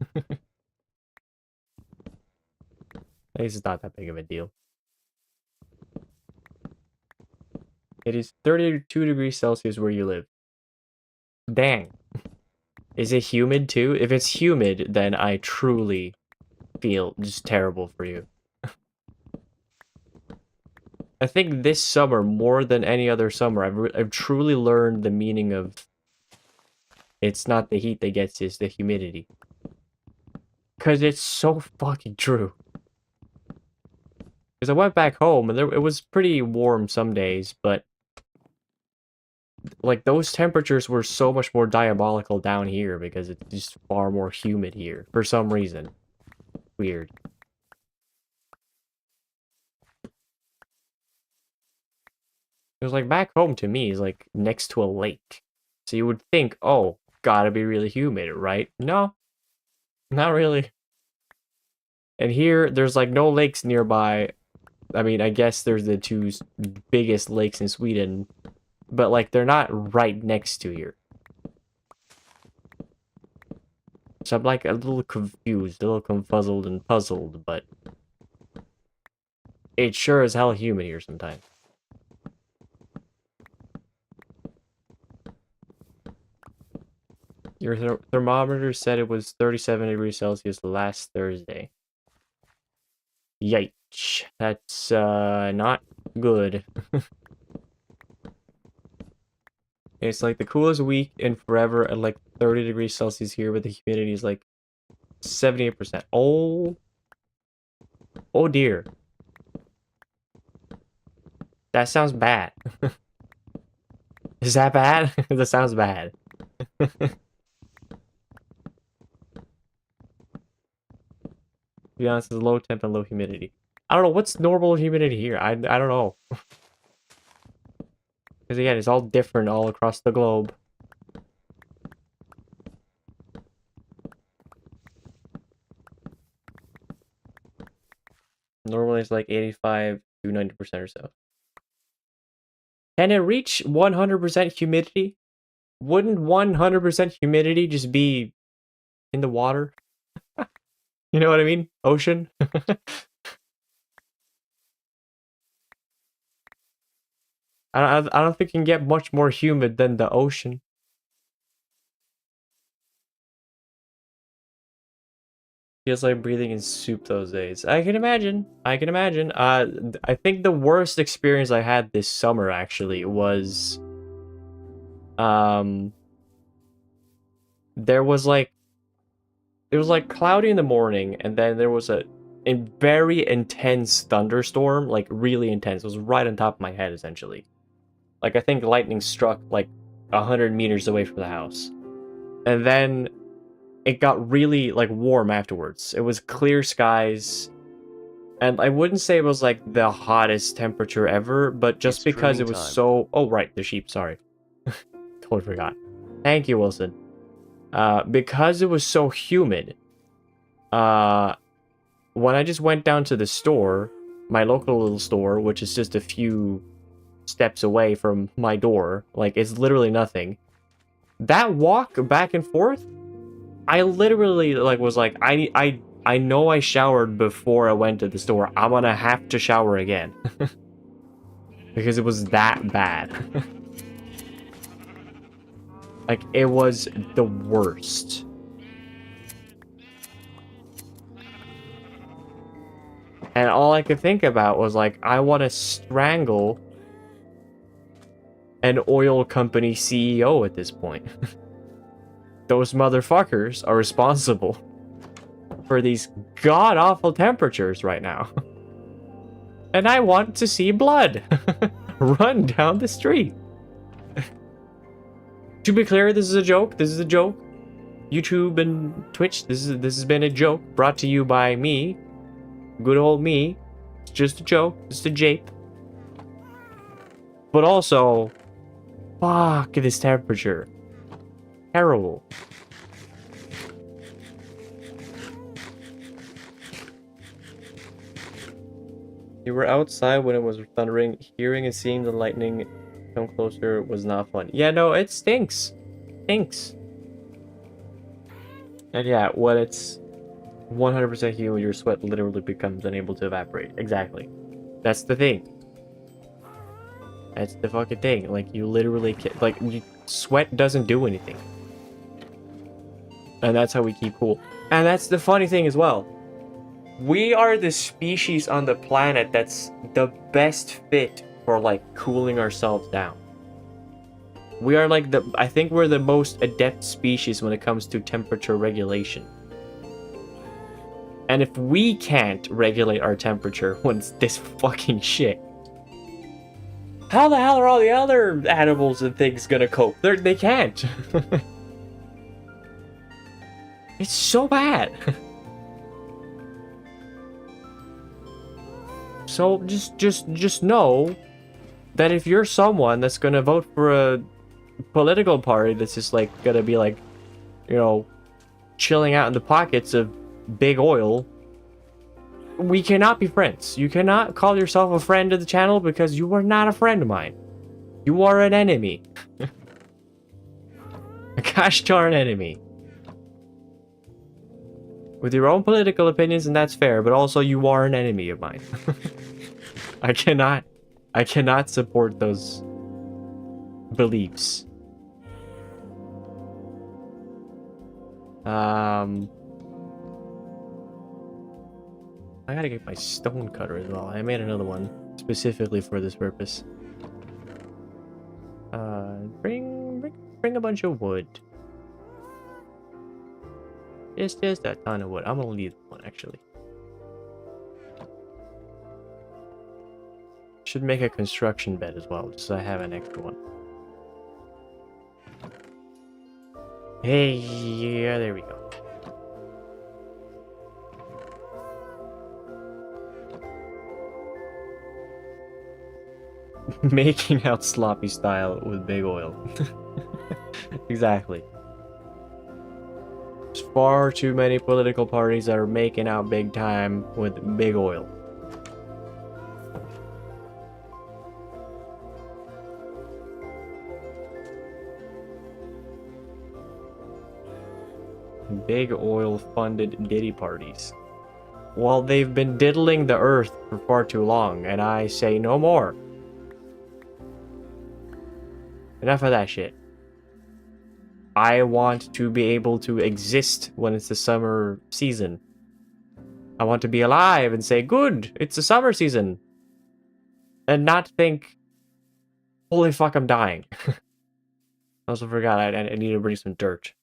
guess it's not that big of a deal. It is 32 degrees Celsius where you live. Dang. Is it humid too? If it's humid, then I truly feel just terrible for you. I think this summer, more than any other summer, I've truly learned the meaning of it's not the heat that gets you, it's the humidity. Because it's so fucking true. Because I went back home, and it was pretty warm some days, but like those temperatures were so much more diabolical down here because it's just far more humid here for some reason. Weird. It was like back home to me is like next to a lake. So you would think, oh, gotta be really humid, right? No, not really. And here, there's like no lakes nearby. I mean, I guess there's the two biggest lakes in Sweden, but like they're not right next to here. So I'm like a little confused, a little confuzzled and puzzled, but it's sure as hell humid here sometimes. Your thermometer said it was 37 degrees Celsius last Thursday. Yikes. That's, not good. It's like the coolest week in forever at like 30 degrees Celsius here, but the humidity is like 78%. Oh. Oh dear. That sounds bad. Is that bad? That sounds bad. To be honest, it's low temp and low humidity. I don't know, what's normal humidity here? I don't know. Because again, it's all different all across the globe. Normally it's like 85 to 90% or so. Can it reach 100% humidity? Wouldn't 100% humidity just be in the water? You know what I mean? Ocean? I don't think it can get much more humid than the ocean. Feels like breathing in soup those days. I can imagine. I can imagine. I think the worst experience I had this summer actually was, um, there was like, it was like cloudy in the morning, and then there was a very intense thunderstorm, like really intense. It was right on top of my head, essentially. Like I think lightning struck like 100 meters away from the house, and then it got really like warm afterwards. It was clear skies, and I wouldn't say it was like the hottest temperature ever, but just It's because trimming it was time. so. Oh right, the sheep. Sorry, totally forgot. Thank you, Wilson. Because it was so humid. Uh, when I just went down to the store, my local little store, which is just a few steps away from my door, like it's literally nothing. That walk back and forth, I literally like was like, I know I showered before I went to the store. I'm gonna have to shower again because it was that bad. Like it was the worst. And all I could think about was like, I want to strangle an oil company CEO at this point. Those motherfuckers are responsible for these god-awful temperatures right now. And I want to see blood run down the street. To be clear, this is a joke. This is a joke. YouTube and Twitch, this has been a joke brought to you by me. Good old me. It's just a joke. Just a jape. But also, fuck this temperature. Terrible. You were outside when it was thundering. Hearing and seeing the lightning come closer was not fun. Yeah, no, it stinks. Stinks. And yeah, when it's 100% humid, your sweat literally becomes unable to evaporate. Exactly. That's the thing. That's the fucking thing. Like, you literally can't, like, sweat doesn't do anything. And that's how we keep cool. And that's the funny thing as well. We are the species on the planet that's the best fit for, like, cooling ourselves down. We are, like, I think we're the most adept species when it comes to temperature regulation. And if we can't regulate our temperature when it's this fucking shit, how the hell are all the other animals and things gonna cope? They can't. It's so bad. So just know that if you're someone that's gonna vote for a political party that's just like gonna be like, you know, chilling out in the pockets of big oil, we cannot be friends. You cannot call yourself a friend of the channel because you are not a friend of mine. You are an enemy. A gosh darn enemy. With your own political opinions, and that's fair, but also you are an enemy of mine. I cannot support those beliefs. I gotta get my stone cutter as well. I made another one specifically for this purpose. Bring a bunch of wood. Just a ton of wood. I'm gonna leave one actually. Should make a construction bed as well, just so I have an extra one. Hey, yeah, there we go. Making out sloppy style with big oil. Exactly. There's far too many political parties that are making out big time with big oil. Big oil funded ditty parties. Well, they've been diddling the earth for far too long, and I say no more. Enough of that shit. I want to be able to exist when it's the summer season. I want to be alive and say, good, it's the summer season. And not think, holy fuck, I'm dying. I also forgot I need to bring some dirt.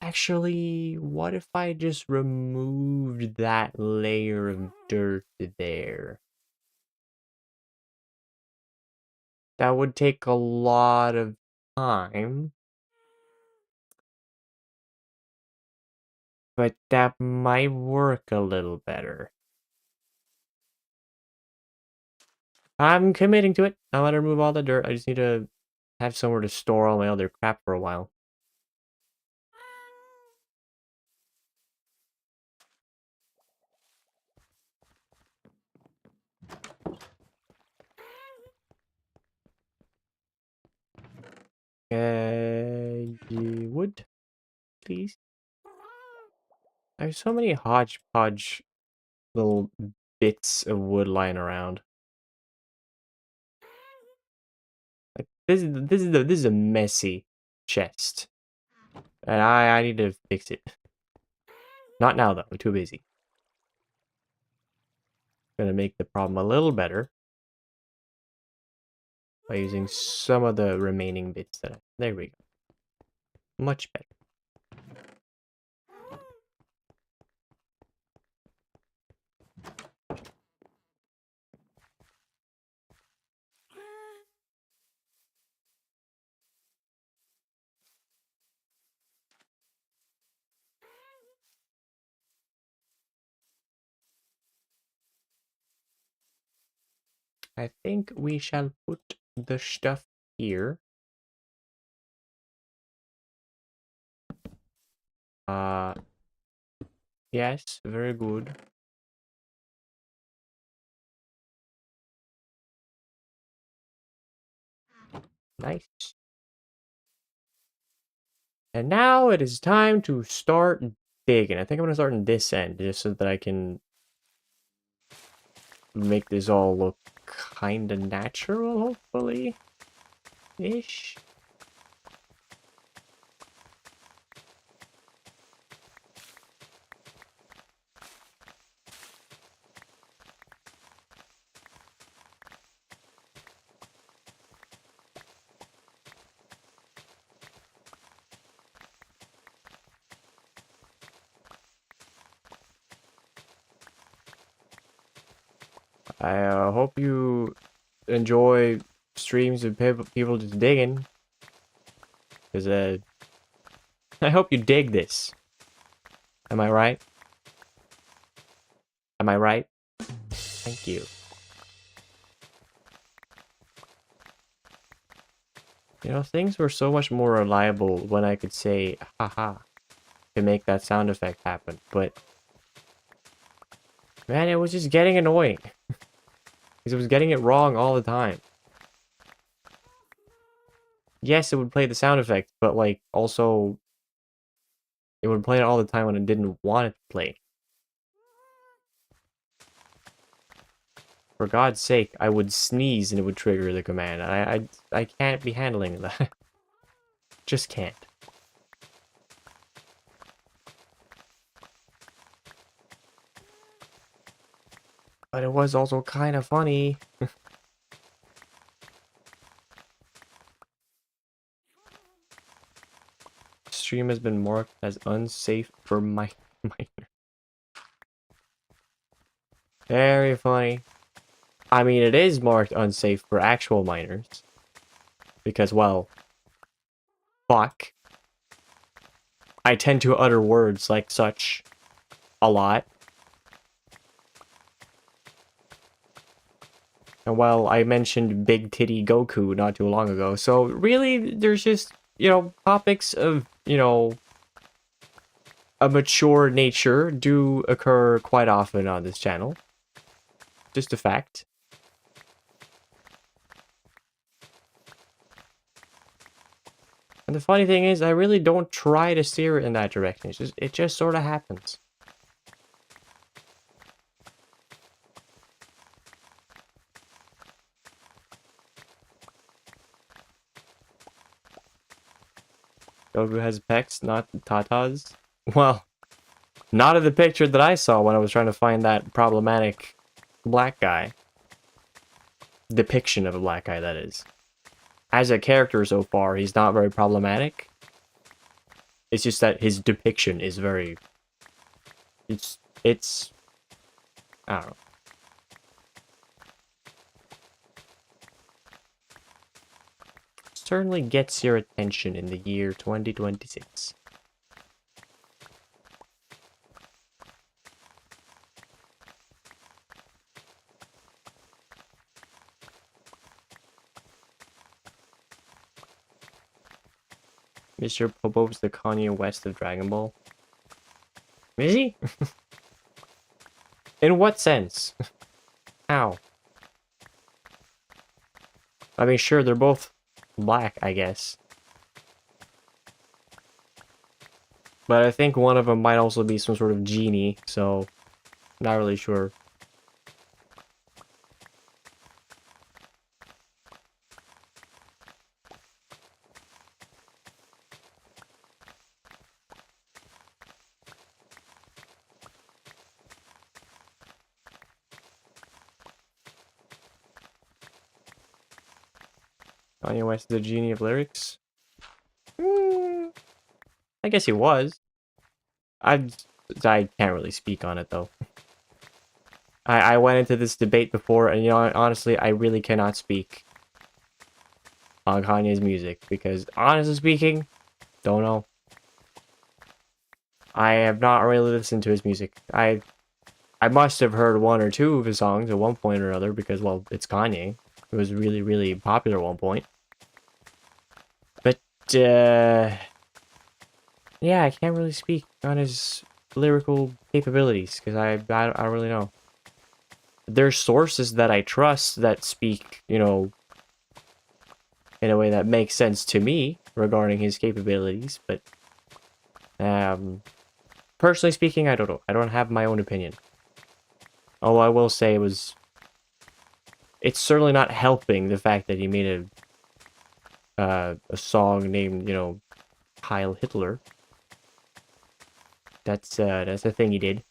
Actually, what if I just removed that layer of dirt there? That would take a lot of time. But that might work a little better. I'm committing to it. I want to remove all the dirt. I just need to have somewhere to store all my other crap for a while. Wood, please. There's so many hodgepodge little bits of wood lying around. Like this is a messy chest, and I need to fix it. Not now though. I'm too busy. Gonna make the problem a little better by using some of the remaining bits that there we go. Much better. I think we shall put the stuff here. Yes, very good. Nice. And now it is time to start digging. I think I'm gonna start in this end just so that I can make this all look kind of natural, hopefully. Ish. I hope you enjoy streams of people just digging. Because I hope you dig this. Am I right? Am I right? Thank you. You know, things were so much more reliable when I could say, haha, to make that sound effect happen. But, man, it was just getting annoying. Because it was getting it wrong all the time. Yes, it would play the sound effect, but, like, also, it would play it all the time when it didn't want it to play. For God's sake, I would sneeze and it would trigger the command. I can't be handling that. Just can't. But it was also kind of funny. Stream has been marked as unsafe for my minor. Very funny. I mean, it is marked unsafe for actual minors. Because, well, fuck. I tend to utter words like such a lot. And well, I mentioned Big Titty Goku not too long ago. So really, there's just, you know, topics of, you know, a mature nature do occur quite often on this channel. Just a fact. And the funny thing is, I really don't try to steer it in that direction. It just sort of happens. Goku has pecs, not tatas. Well, not in the picture that I saw when I was trying to find that problematic black guy. Depiction of a black guy, that is. As a character so far, he's not very problematic. It's just that his depiction is very... It's... I don't know. Certainly gets your attention in the year 2026. Mr. Popo's the Kanye West of Dragon Ball. Is he? In what sense? How? I mean, sure, they're both black, I guess. But I think one of them might also be some sort of genie, so... Not really sure. Kanye West is the genie of lyrics? I guess he was. I can't really speak on it, though. I went into this debate before, and, you know, honestly, I really cannot speak on Kanye's music, because, honestly speaking, don't know. I have not really listened to his music. I must have heard one or two of his songs at one point or another, because, well, it's Kanye. It was really, really popular at one point. But, yeah, I can't really speak on his lyrical capabilities, because I don't really know. There's sources that I trust that speak, you know, in a way that makes sense to me regarding his capabilities, but personally speaking, I don't know. I don't have my own opinion. Oh, I will say it's certainly not helping the fact that he made a song named, you know, Heil Hitler. That's the thing he did.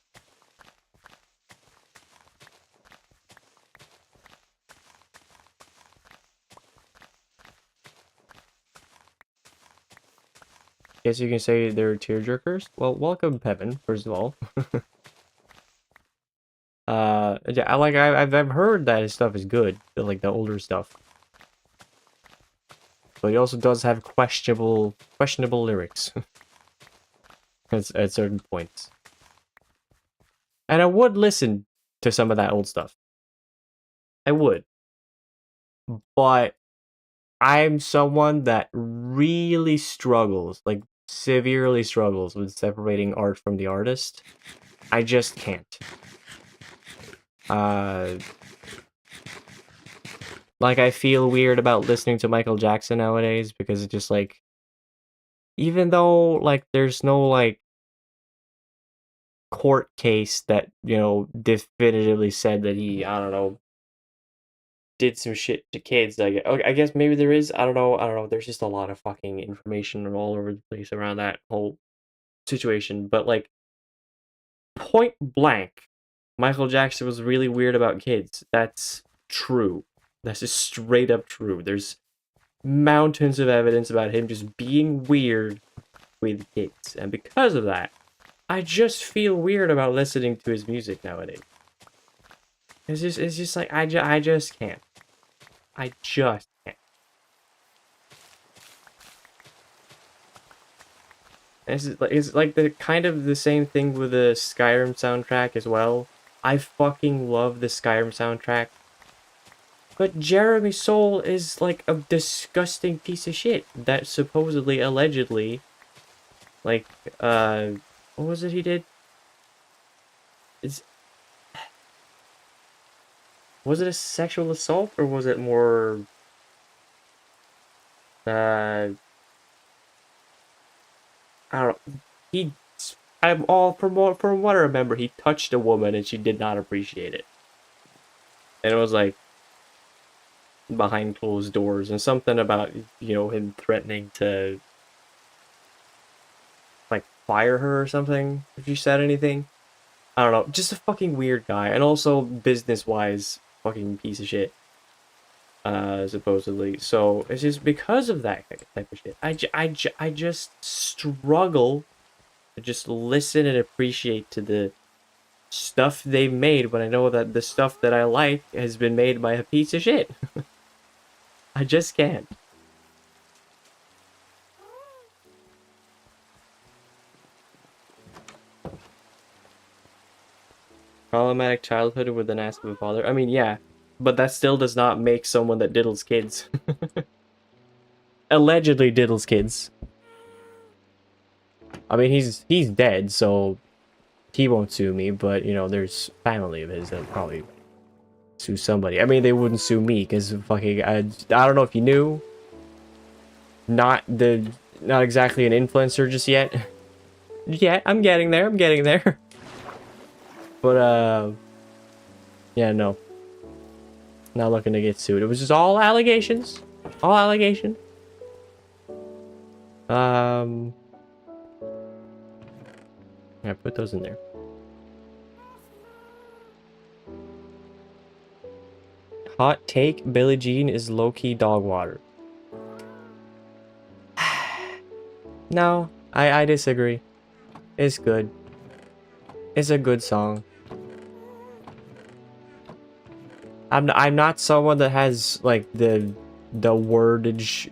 Guess you can say they're tearjerkers. Well, welcome, Pevin, first of all. Yeah, I've heard that his stuff is good, like the older stuff. But he also does have questionable lyrics at certain points. And I would listen to some of that old stuff. I would. But I'm someone that really struggles, like severely struggles with separating art from the artist. I just can't. Like, I feel weird about listening to Michael Jackson nowadays, because it's just like, even though, like, there's no, like, court case that, you know, definitively said that he, I don't know, did some shit to kids. I guess maybe there is. I don't know. There's just a lot of fucking information all over the place around that whole situation. But, like, point blank, Michael Jackson was really weird about kids. That's true. That's just straight up true. There's mountains of evidence about him just being weird with kids. And because of that, I just feel weird about listening to his music nowadays. It's just like, I just can't. I just can't. It's like the kind of the same thing with the Skyrim soundtrack as well. I fucking love the Skyrim soundtrack. But Jeremy Soule is like a disgusting piece of shit that supposedly, allegedly, like, what was it he did? Was it a sexual assault, or was it more, I don't know. From what I remember, he touched a woman and she did not appreciate it. And it was like behind closed doors, and something about, you know, him threatening to like fire her or something if you said anything. I don't know, just a fucking weird guy, and also business-wise, fucking piece of shit. Supposedly. So it's just because of that type of shit. I just struggle to just listen and appreciate to the stuff they made when I know that the stuff that I like has been made by a piece of shit. I just can't. Problematic childhood with an ass of a father. I mean, yeah, but that still does not make someone that diddles kids. Allegedly diddles kids. I mean, he's dead, so he won't sue me, but, you know, there's family of his that probably sue somebody. I mean, they wouldn't sue me, because fucking, I don't know if you knew, not exactly an influencer just yet. Yeah, I'm getting there. But, yeah, no. Not looking to get sued. It was just all allegations. All allegation. Yeah, put those in there. Hot take, Billie Jean is low-key dog water. No, I disagree. It's good. It's a good song. I'm not someone that has like the wordage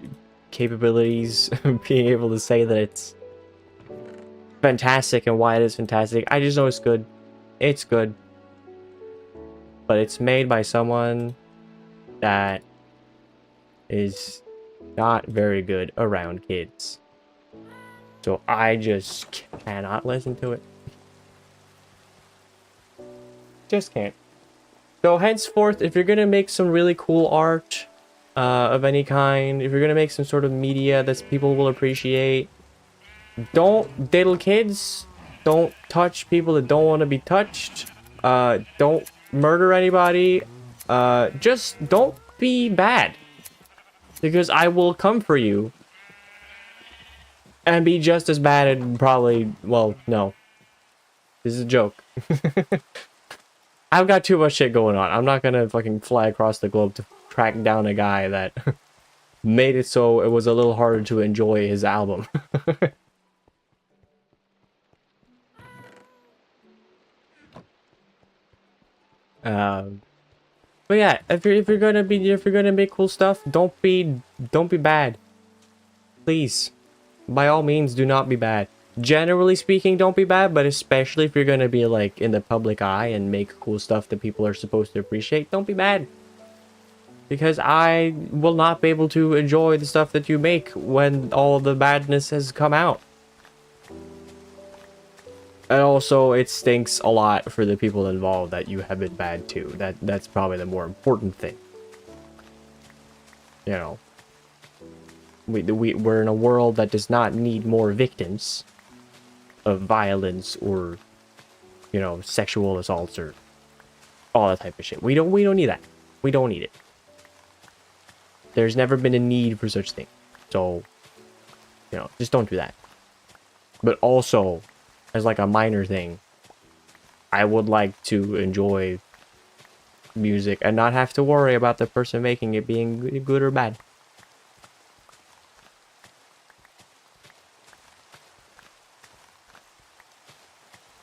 capabilities of being able to say that it's fantastic and why it is fantastic. I just know it's good. It's good. But it's made by someone that is not very good around kids. So I just cannot listen to it. Just can't. So henceforth, if you're gonna make some really cool art of any kind, if you're gonna make some sort of media that people will appreciate, don't diddle kids. Don't touch people that don't want to be touched. Don't murder anybody. Just don't be bad. Because I will come for you. And be just as bad and probably, well, no. This is a joke. I've got too much shit going on. I'm not gonna fucking fly across the globe to track down a guy that made it so it was a little harder to enjoy his album. um, but yeah, if you're gonna make cool stuff, don't be bad, please. By all means, do not be bad. Generally speaking, don't be bad, but especially if you're gonna be like in the public eye and make cool stuff that people are supposed to appreciate, don't be bad. Because I will not be able to enjoy the stuff that you make when all the badness has come out. And also, it stinks a lot for the people involved that you have been bad too. That's probably the more important thing. You know, we're in a world that does not need more victims of violence or, you know, sexual assaults or all that type of shit. We don't need that. We don't need it. There's never been a need for such thing. So, you know, just don't do that. But also, as like a minor thing, I would like to enjoy music and not have to worry about the person making it being good or bad.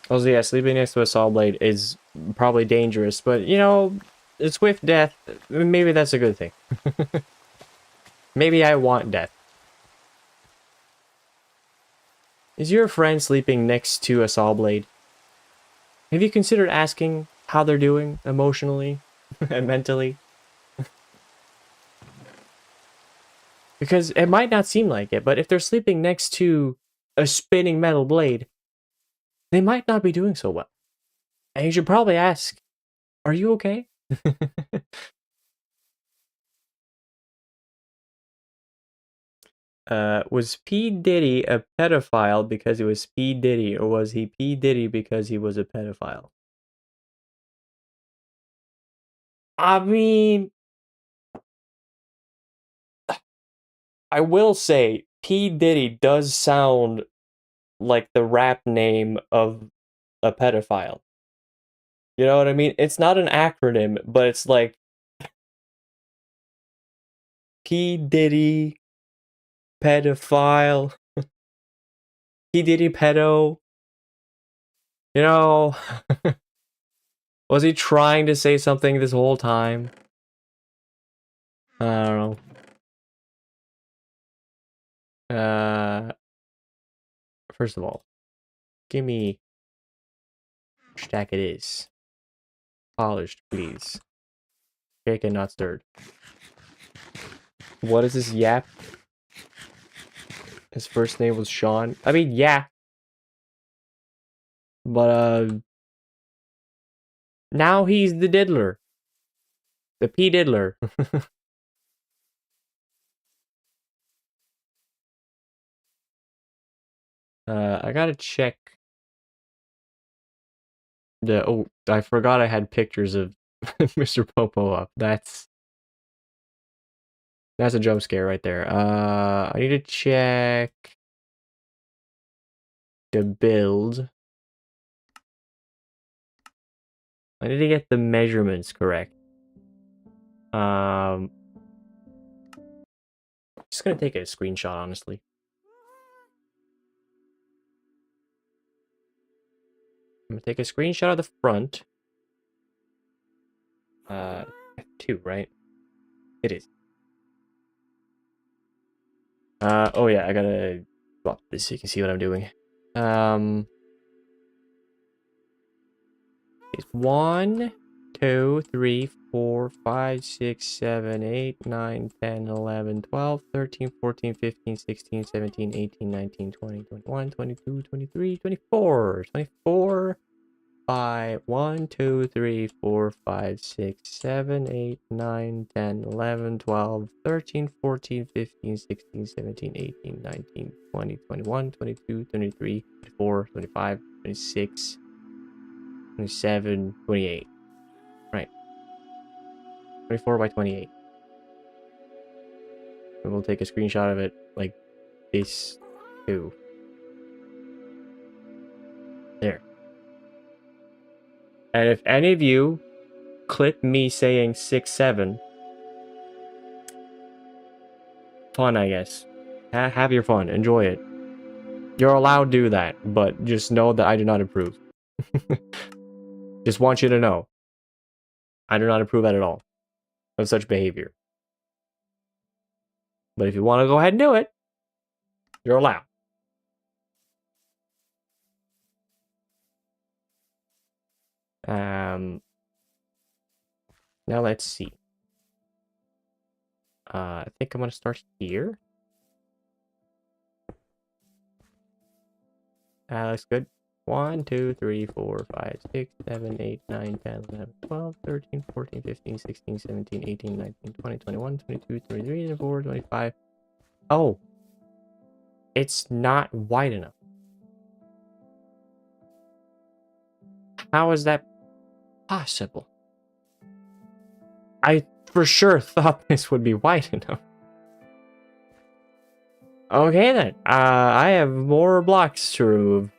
Also, yeah, sleeping next to a saw blade is probably dangerous, but you know, a swift death, maybe that's a good thing. Maybe I want death. Is your friend sleeping next to a saw blade? Have you considered asking how they're doing emotionally and mentally? Because it might not seem like it, but if they're sleeping next to a spinning metal blade, they might not be doing so well. And you should probably ask, are you okay? Was P. Diddy a pedophile because he was P. Diddy, or was he P. Diddy because he was a pedophile? I mean, I will say P. Diddy does sound like the rap name of a pedophile. You know what I mean? It's not an acronym, but it's like P. Diddy pedophile. P. Diddy pedo. You know, was he trying to say something this whole time? I don't know. First of all, give me stack it is. Polished, please. Shaken, not stirred. What is this yap? His first name was Sean. I mean, yeah. But, now he's the diddler. The P diddler. I gotta check the... Oh, I forgot I had pictures of Mr. Popo up. That's a jump scare right there. I need to check the build. I need to get the measurements correct. Just gonna take a screenshot, honestly. I'm gonna take a screenshot of the front. F2, right? It is. Oh yeah, I gotta swap this so you can see what I'm doing. It's 1, 2, 3, 4, 5, 6, 7, 8, 9, 10, 11, 12, 13, 14, 15, 16, 17, 18, 19, 20, 21, 22, 23, 24. 24 by 1, 2, 3, 4, 5, 6, 7, 8, 9, 10, 11, 12, 13, 14, 15, 16, 17, 18, 19, 20, 21, 22, 23, 24, 25, 26, 27, 28. Right. 24 by 28. And we'll take a screenshot of it like this too. There. And if any of you clip me saying 6, 7, fun, I guess. Have your fun. Enjoy it. You're allowed to do that, but just know that I do not approve. Just want you to know. I do not approve at all of such behavior. But if you want to go ahead and do it, you're allowed. Now let's see. I think I'm going to start here. Looks good. 1, 2, 3, 4, 5, 6, 7, 8, 9, 10, 11, 12, 13, 14, 15, 16, 17, 18, 19, 20, 21, 22, 23, 24, 25. Oh. It's not wide enough. How is that possible? I for sure thought this would be wide enough. Okay then. I have more blocks to remove.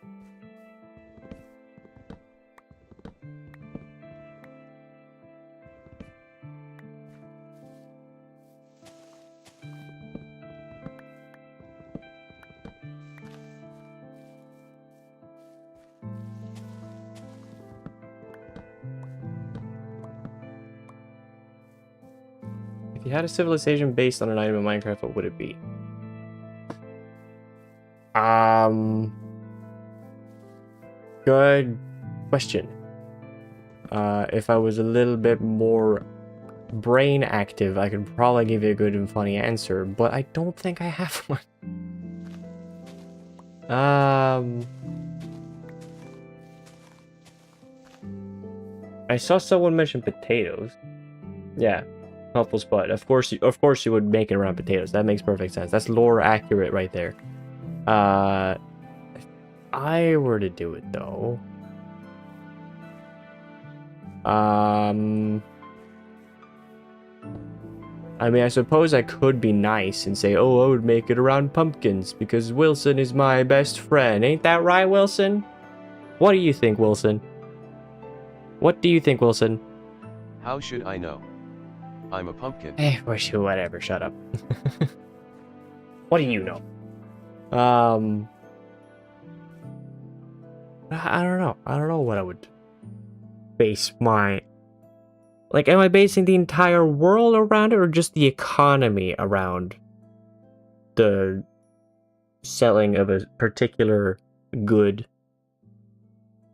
If you had a civilization based on an item in Minecraft, what would it be? Good question. If I was a little bit more brain active, I could probably give you a good and funny answer, but I don't think I have one. I saw someone mention potatoes. Yeah, helpful spot. Of course, you would make it around potatoes. That makes perfect sense. That's lore accurate right there. If I were to do it though, I mean, I suppose I could be nice and say, oh, I would make it around pumpkins because Wilson is my best friend. Ain't that right, Wilson? What do you think, Wilson? What do you think, Wilson? How should I know? I'm a pumpkin. Wish you whatever. Shut up. What do you know? I don't know. I don't know what I would base my... Like, am I basing the entire world around it or just the economy around the selling of a particular good?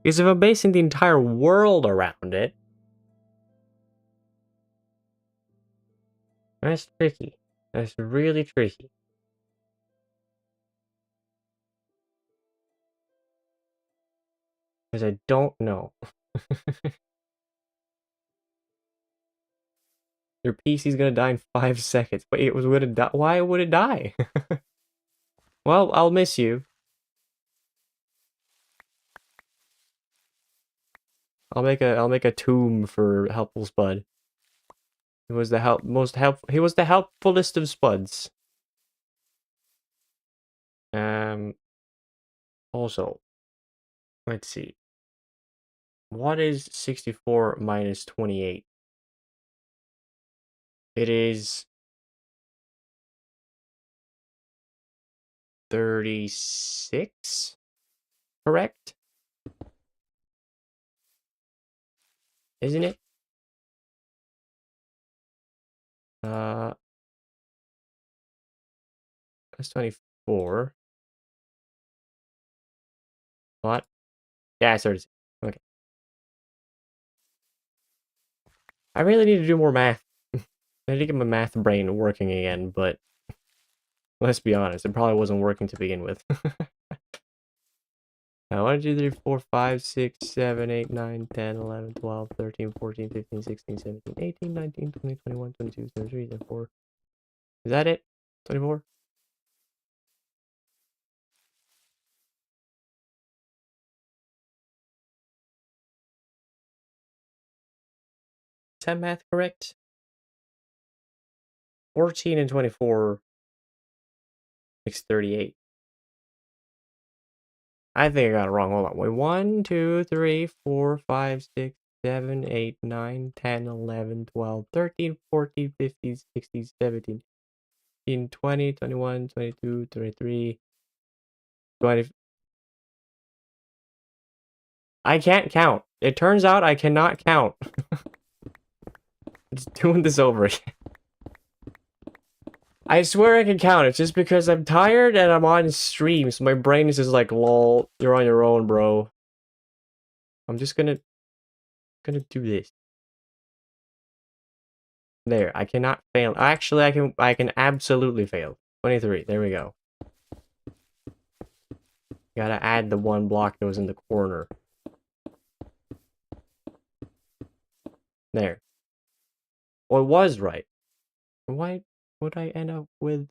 Because if I'm basing the entire world around it, that's tricky. That's really tricky. Because I don't know. Your PC's gonna die in 5 seconds. Wait, it was gonna die. Why would it die? Well, I'll miss you. I'll make a tomb for Helpful Spud. He was the he was the helpfulest of Spuds. Also, let's see. What is 64 minus 28? It is 36, correct? isn't it? Uh, that's 24. What? Yeah, I started. Okay. I really need to do more math. I need to get my math brain working again, but let's be honest, it probably wasn't working to begin with. Now, 1, 2, 3, 4, 5, 6, 7, 8, 9, 10, 11, 12, 13, 14, 15, 16, 17, 18, 19, 20, 21, 22, 23, 24. Is that it? 24? Is that math correct? 14 and 24 makes 38. I think I got it wrong. Hold on. Wait, 1, 2, 3, 4, 5, 6, 7, 8, 9, 10, 11, 12, 13, 14, 15, 16, 17, 18, 20, 21, 22, 23, 20. I can't count. It turns out I cannot count. Just doing this over again. I swear I can count. It's just because I'm tired and I'm on stream, so my brain is just like, lol, you're on your own, bro. I'm just gonna do this. There, I cannot fail. Actually, I can absolutely fail. 23, there we go. Gotta add the one block that was in the corner. There. Well, it was right. Why would I end up with...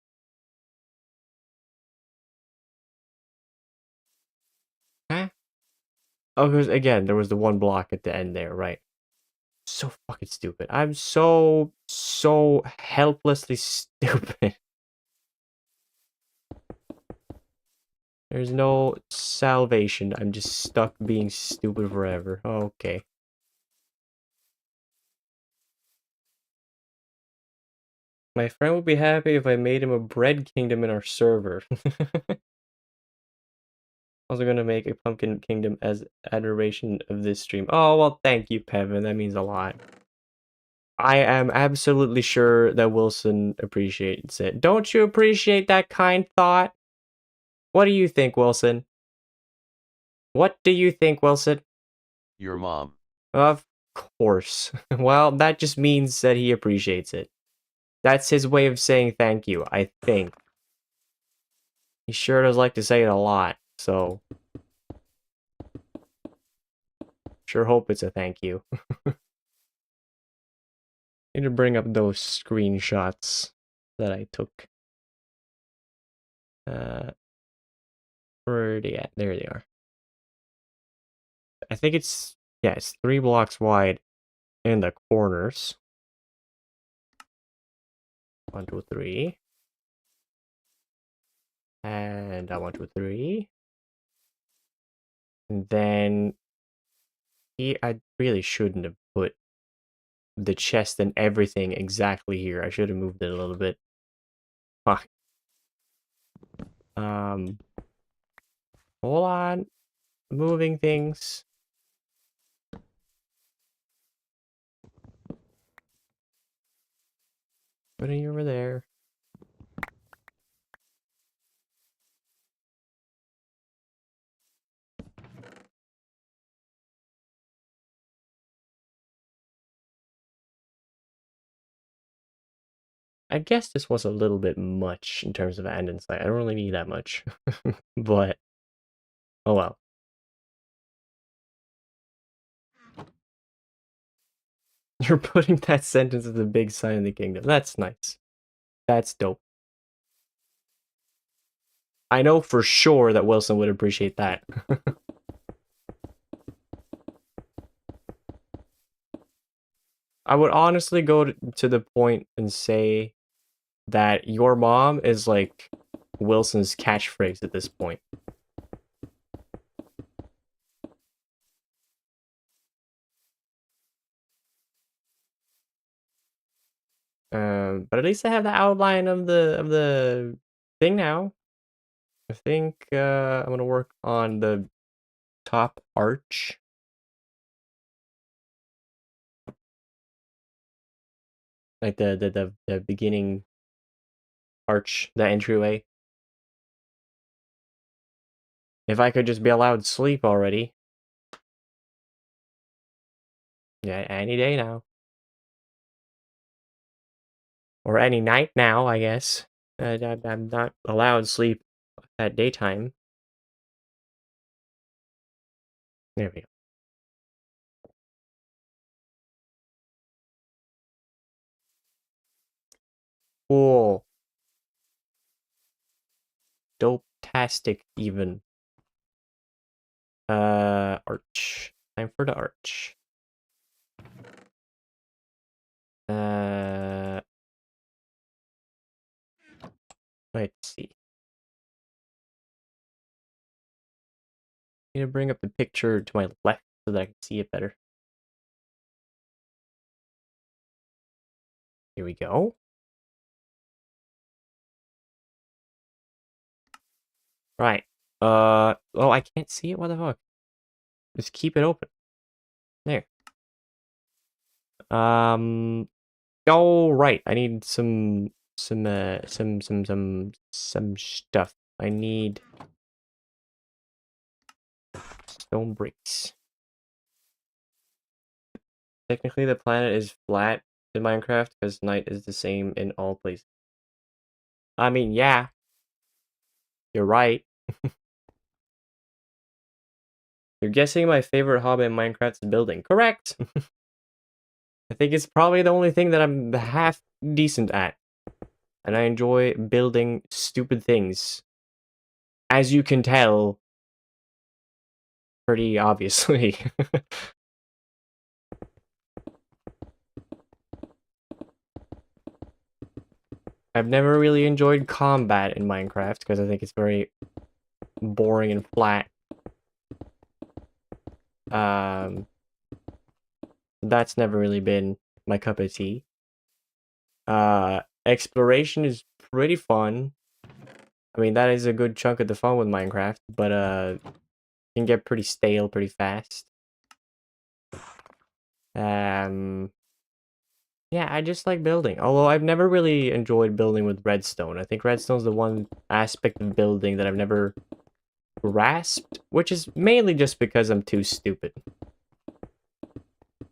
Huh? Oh, because again, there was the one block at the end there, right? So fucking stupid. I'm so helplessly stupid. There's no salvation. I'm just stuck being stupid forever. Okay. My friend would be happy if I made him a bread kingdom in our server. Also gonna make a pumpkin kingdom as adoration of this stream. Oh, well, thank you, Pevin. That means a lot. I am absolutely sure that Wilson appreciates it. Don't you appreciate that kind thought? What do you think, Wilson? What do you think, Wilson? Your mom. Of course. Well, that just means that he appreciates it. That's his way of saying thank you, I think. He sure does like to say it a lot, so... Sure hope it's a thank you. Need to bring up those screenshots that I took. Where are they at? There they are. I think it's... Yeah, it's 3 blocks wide in the corners. 1, 2, 3. And 1, 2, 3. And then... I really shouldn't have put the chest and everything exactly here. I should have moved it a little bit. Fuck. Hold on. Moving things. Putting you over there. I guess this was a little bit much in terms of end and sight. I don't really need that much. But, oh well. You're putting that sentence as the big sign of the kingdom. That's nice. That's dope. I know for sure that Wilson would appreciate that. I would honestly go to the point and say that your mom is like Wilson's catchphrase at this point. But at least I have the outline of the thing now. I think I'm gonna work on the top arch. Like the beginning arch, the entryway. If I could just be allowed sleep already. Yeah, any day now. Or any night now, I guess. I'm not allowed sleep at daytime. There we go. Cool. Dope-tastic even. Arch. Time for the arch. Let's see. I'm gonna bring up the picture to my left so that I can see it better. Here we go. Right. Oh, I can't see it. What the fuck? Just keep it open. There. Oh, right. I need some stuff. I need stone bricks. Technically, the planet is flat in Minecraft because night is the same in all places. I mean, yeah, you're right. You're guessing my favorite hobby in Minecraft is building. Correct! I think it's probably the only thing that I'm half decent at. And I enjoy building stupid things. As you can tell, pretty obviously. I've never really enjoyed combat in Minecraft because I think it's very boring and flat. That's never really been my cup of tea. Exploration is pretty fun. I mean, that is a good chunk of the fun with Minecraft, but can get pretty stale pretty fast. Yeah, I just like building. Although I've never really enjoyed building with redstone. I think redstone's the one aspect of building that I've never grasped, which is mainly just because I'm too stupid.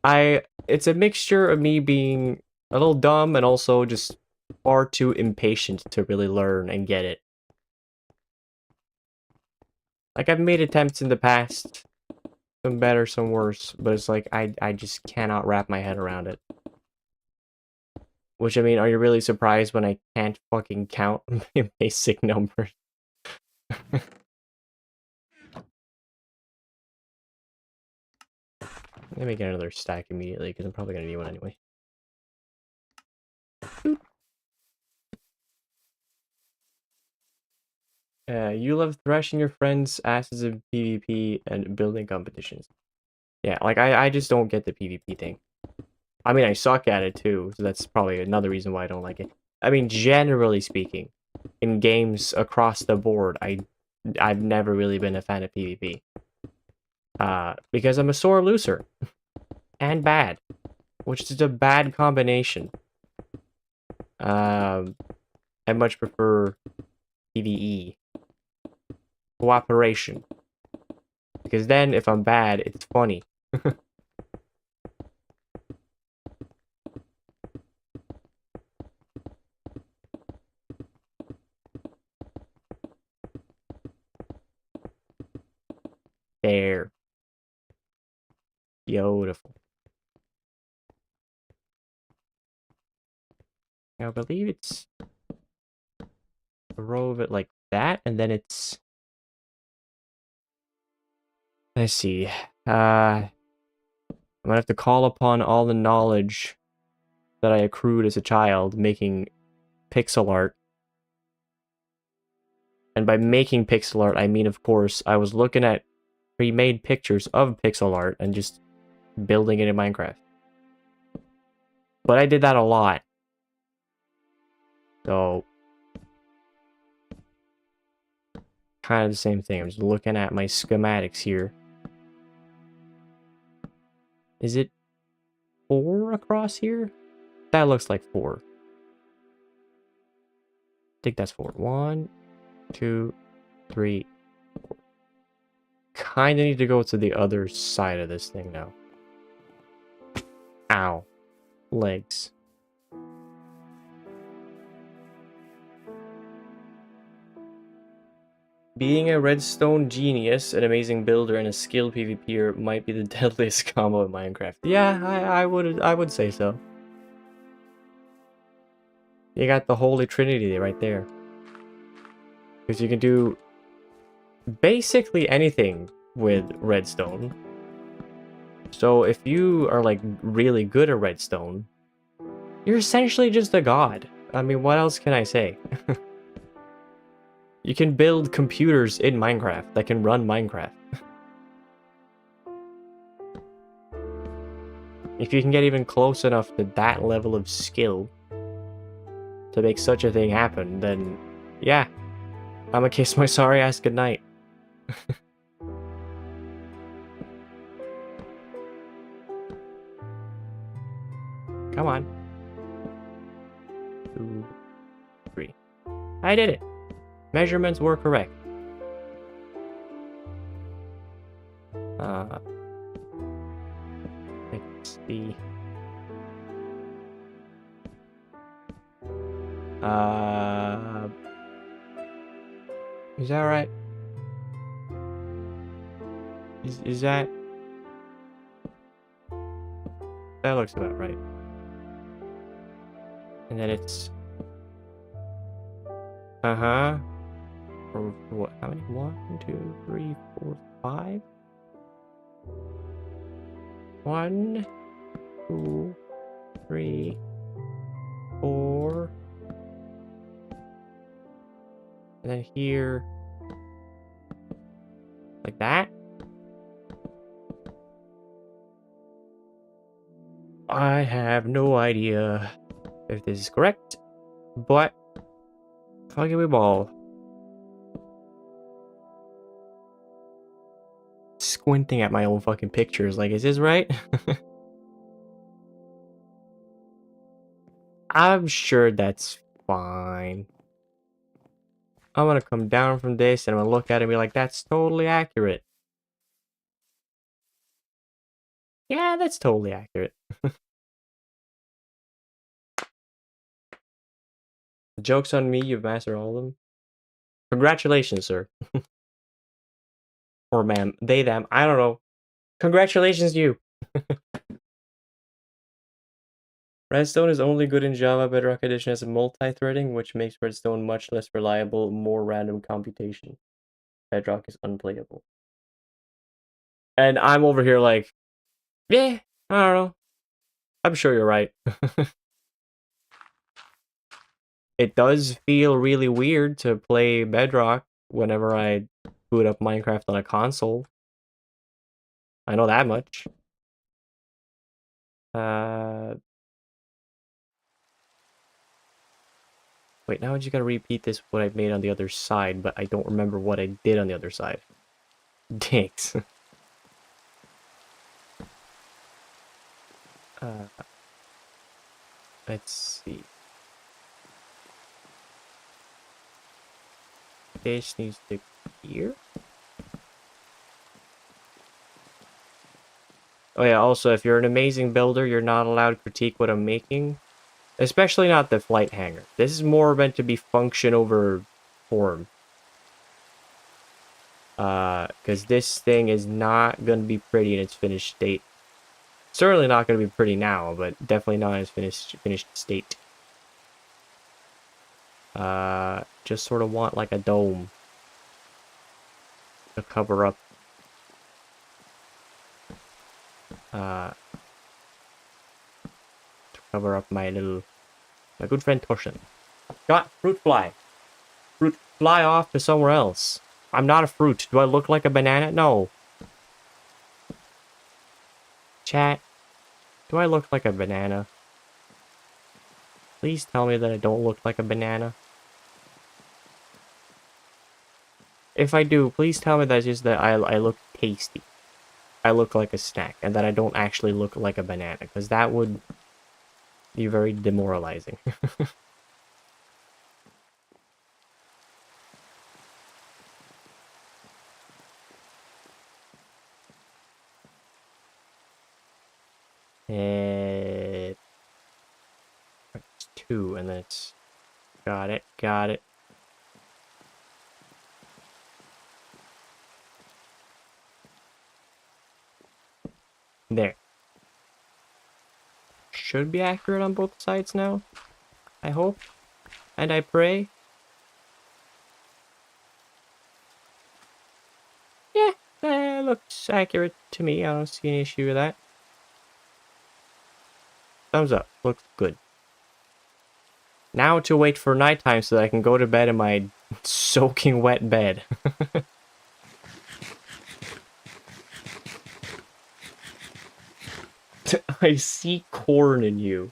It's a mixture of me being a little dumb and also just far too impatient to really learn and get it. Like, I've made attempts in the past, some better, some worse, but it's like, I just cannot wrap my head around it. Which, I mean, are you really surprised when I can't fucking count basic numbers? Let me get another stack immediately, because I'm probably going to need one anyway. You love thrashing your friends' asses in PvP and building competitions. Yeah, like, I just don't get the PvP thing. I mean, I suck at it too, so that's probably another reason why I don't like it. I mean, generally speaking, in games across the board, I've never really been a fan of PvP. Because I'm a sore loser. And bad. Which is a bad combination. I much prefer PvE. Cooperation. Because then, if I'm bad, it's funny. There. Beautiful. I believe it's a row of it like that, and then it's... Let's see. I'm gonna have to call upon all the knowledge that I accrued as a child making pixel art. And by making pixel art, I mean, of course, I was looking at pre-made pictures of pixel art and just building it in Minecraft. But I did that a lot. So, kind of the same thing. I'm just looking at my schematics here. Is it 4 across here? That looks like 4. I think that's 4. 1, 2, 3. Kind of need to go to the other side of this thing now. Ow. Legs. Being a redstone genius, an amazing builder, and a skilled PvPer might be the deadliest combo in Minecraft. Yeah, I would say so. You got the Holy Trinity right there. Because you can do basically anything with redstone. So if you are like really good at redstone, you're essentially just a god. I mean, what else can I say? You can build computers in Minecraft that can run Minecraft. If you can get even close enough to that level of skill to make such a thing happen, then yeah, I'ma kiss my sorry ass goodnight. Come on. 2, 3. I did it. Measurements were correct. Let's see. Is that right? Is that... That looks about right. And then it's... Uh-huh. For what? How many? 1, 2, 3, 4, 5? 1, 2, 3, 4. And then here. Like that? I have no idea if this is correct, but fuck it, we ball. Squinting at my own fucking pictures, like, is this right? I'm sure that's fine. I'm gonna come down from this and I'm gonna look at it and be like, that's totally accurate. Yeah, that's totally accurate. The joke's on me, you've mastered all of them. Congratulations, sir. Or ma'am. They, them. I don't know. Congratulations, you. Redstone is only good in Java. Bedrock Edition has multi-threading, which makes Redstone much less reliable, more random computation. Bedrock is unplayable. And I'm over here like, yeah, I don't know. I'm sure you're right. It does feel really weird to play Bedrock whenever I boot up Minecraft on a console. I know that much. Wait, now I just gotta repeat this, what I made on the other side, but I don't remember what I did on the other side. Dicks. Let's see. This needs to be here. Oh yeah, also, if you're an amazing builder, you're not allowed to critique what I'm making. Especially not the flight hanger. This is more meant to be function over form. Because this thing is not going to be pretty in its finished state. Certainly not going to be pretty now, but definitely not in its finished state. Just sort of want like a dome to cover up. To cover up my good friend Torsten. Got fruit fly. Fruit fly off to somewhere else. I'm not a fruit. Do I look like a banana? No. Chat. Do I look like a banana? Please tell me that I don't look like a banana. If I do, please tell me that just that I look tasty. I look like a snack, and that I don't actually look like a banana, because that would be very demoralizing. It's 2, and then it's... Got it, got it. There. Should be accurate on both sides now. I hope. And I pray. Yeah, looks accurate to me. I don't see any issue with that. Thumbs up. Looks good. Now to wait for nighttime so that I can go to bed in my soaking wet bed. I see corn in you.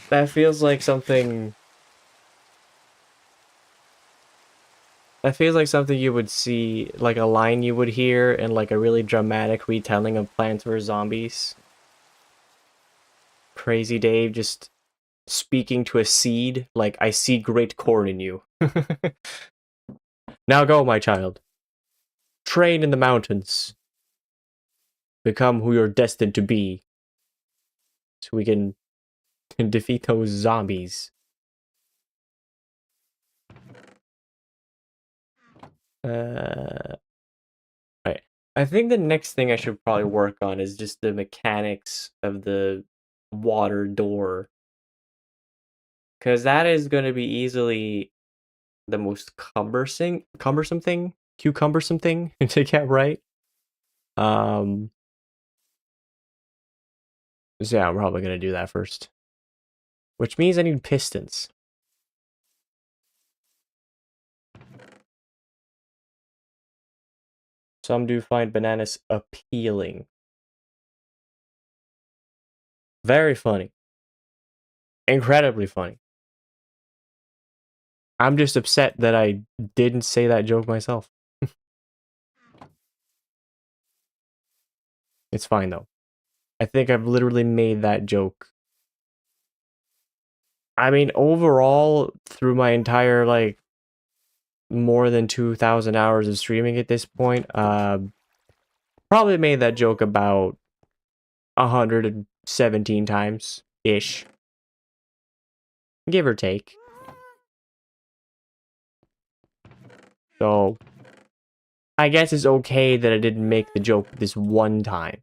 That feels like something... That feels like something you would see, like a line you would hear in like a really dramatic retelling of Plants vs. Zombies. Crazy Dave just speaking to a seed, like, I see great corn in you. Now go, my child. Train in the mountains. Become who you're destined to be. So we can defeat those zombies. Right. I think the next thing I should probably work on is just the mechanics of the water door. Because that is going to be easily the most cumbersome thing to get right. So yeah, I'm probably going to do that first. Which means I need pistons. Some do find bananas appealing. Very funny. Incredibly funny. I'm just upset that I didn't say that joke myself. It's fine, though. I think I've literally made that joke. I mean, overall, through my entire, like, more than 2,000 hours of streaming at this point, probably made that joke about 117 times-ish. Give or take. So, I guess it's okay that I didn't make the joke this one time.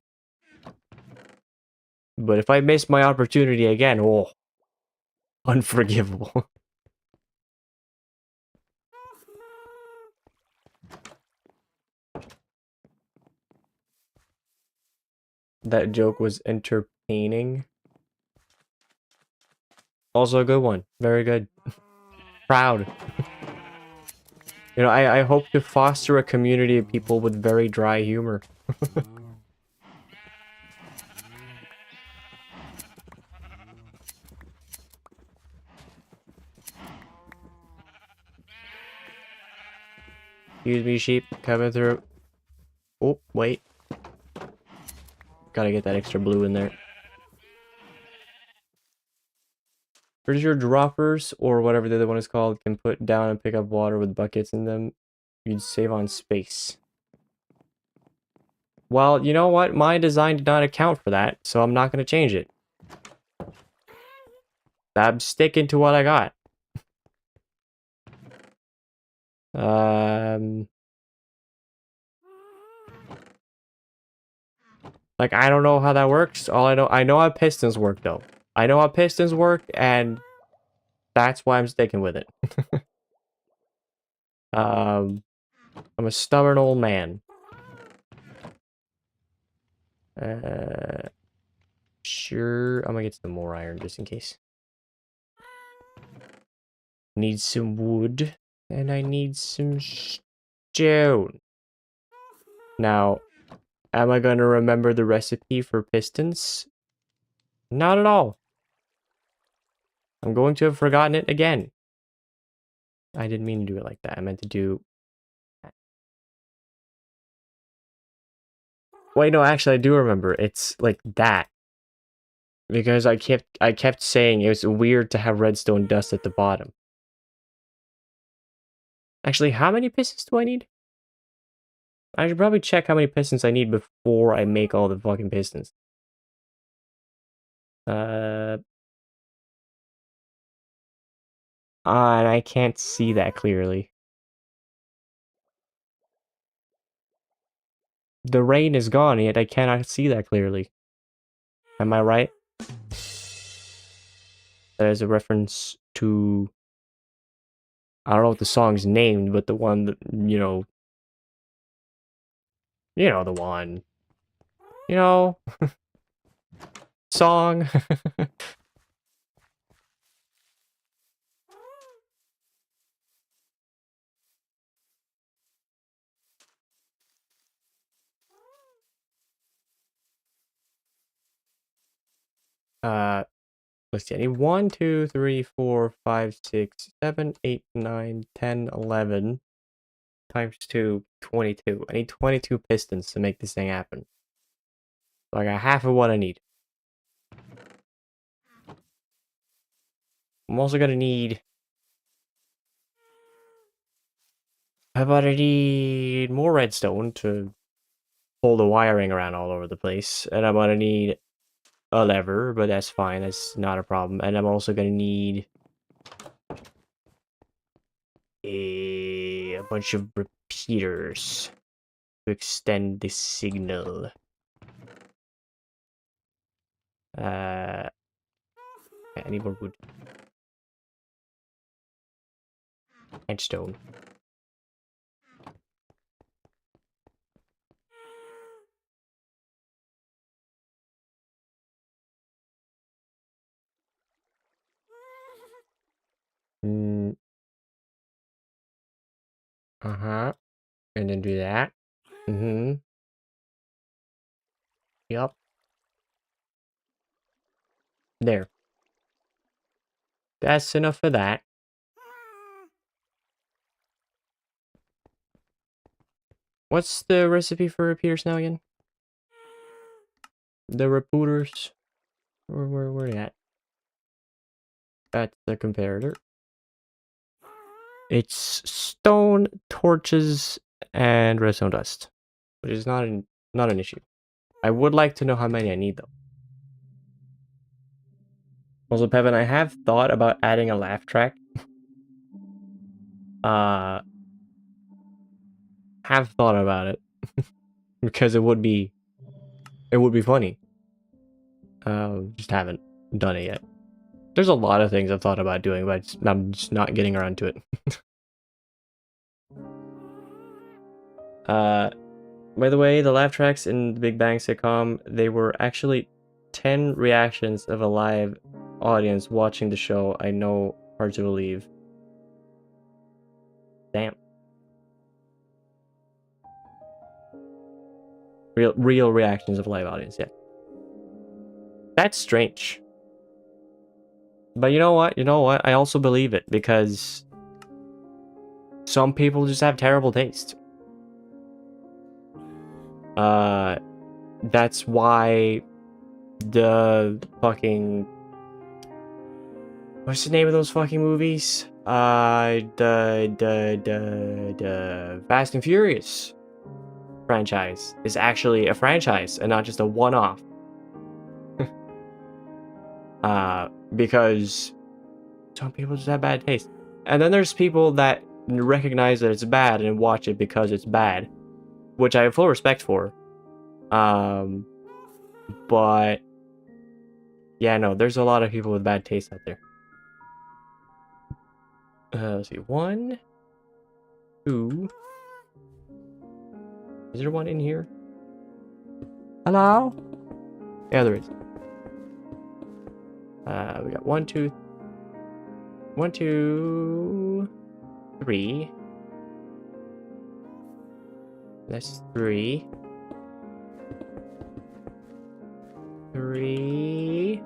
But if I miss my opportunity again, oh, unforgivable. That joke was entertaining. Also a good one. Very good. Proud. You know, I hope to foster a community of people with very dry humor. Excuse me, sheep. Coming through. Oh, wait. Gotta get that extra blue in there. Pretty sure droppers, or whatever the other one is called, can put down and pick up water with buckets in them. You'd save on space. Well, you know what? My design did not account for that, so I'm not going to change it. I'm sticking to what I got. Like, I don't know how that works. All I know how pistons work, though. I know how pistons work, and that's why I'm sticking with it. I'm a stubborn old man. Sure, I'm gonna get some more iron just in case. Need some wood, and I need some stone. Now, am I gonna remember the recipe for pistons? Not at all. I'm going to have forgotten it again. I didn't mean to do it like that. I meant to do... Wait, no, actually, I do remember. It's like that. Because I kept saying it was weird to have redstone dust at the bottom. Actually, how many pistons do I need? I should probably check how many pistons I need before I make all the fucking pistons. And I can't see that clearly. The rain is gone, yet I cannot see that clearly. Am I right? There's a reference to... I don't know what the song's named, but the one that, you know... You know the one. You know... Song. Let's see, I need 1, 2, 3, 4, 5, 6, 7, 8, 9, 10, 11 times 2, 22. I need 22 pistons to make this thing happen. So I got half of what I need. I'm also gonna need... How about I need more redstone to pull the wiring around all over the place. And I'm gonna need a lever, but that's fine. That's not a problem. And I'm also gonna need a bunch of repeaters to extend the signal. Okay, I need more wood. And stone. Uh-huh. And then do that. Mm-hmm. Yup. There. That's enough for that. What's the recipe for repeaters now again? The repeaters. Where are they at? That's the comparator. It's stone, torches, and redstone dust. Which is not an issue. I would like to know how many I need though. Also, Pevin, I have thought about adding a laugh track. Have thought about it. Because it would be funny. Just haven't done it yet. There's a lot of things I've thought about doing, but I'm just not getting around to it. By the way, the laugh tracks in the Big Bang sitcom, they were actually 10 reactions of a live audience watching the show. I know, hard to believe. Damn. Real reactions of a live audience, yeah. That's strange. But you know what? I also believe it, because some people just have terrible taste. That's why the fucking... What's the name of those fucking movies? The Fast and Furious franchise is actually a franchise and not just a one-off. Because some people just have bad taste. And then there's people that recognize that it's bad and watch it because it's bad, which I have full respect for. But yeah, no, there's a lot of people with bad taste out there. Let's see, 1, 2. Is there one in here? Hello? Yeah, there is. We got 1, 2, 3. That's 3. 3,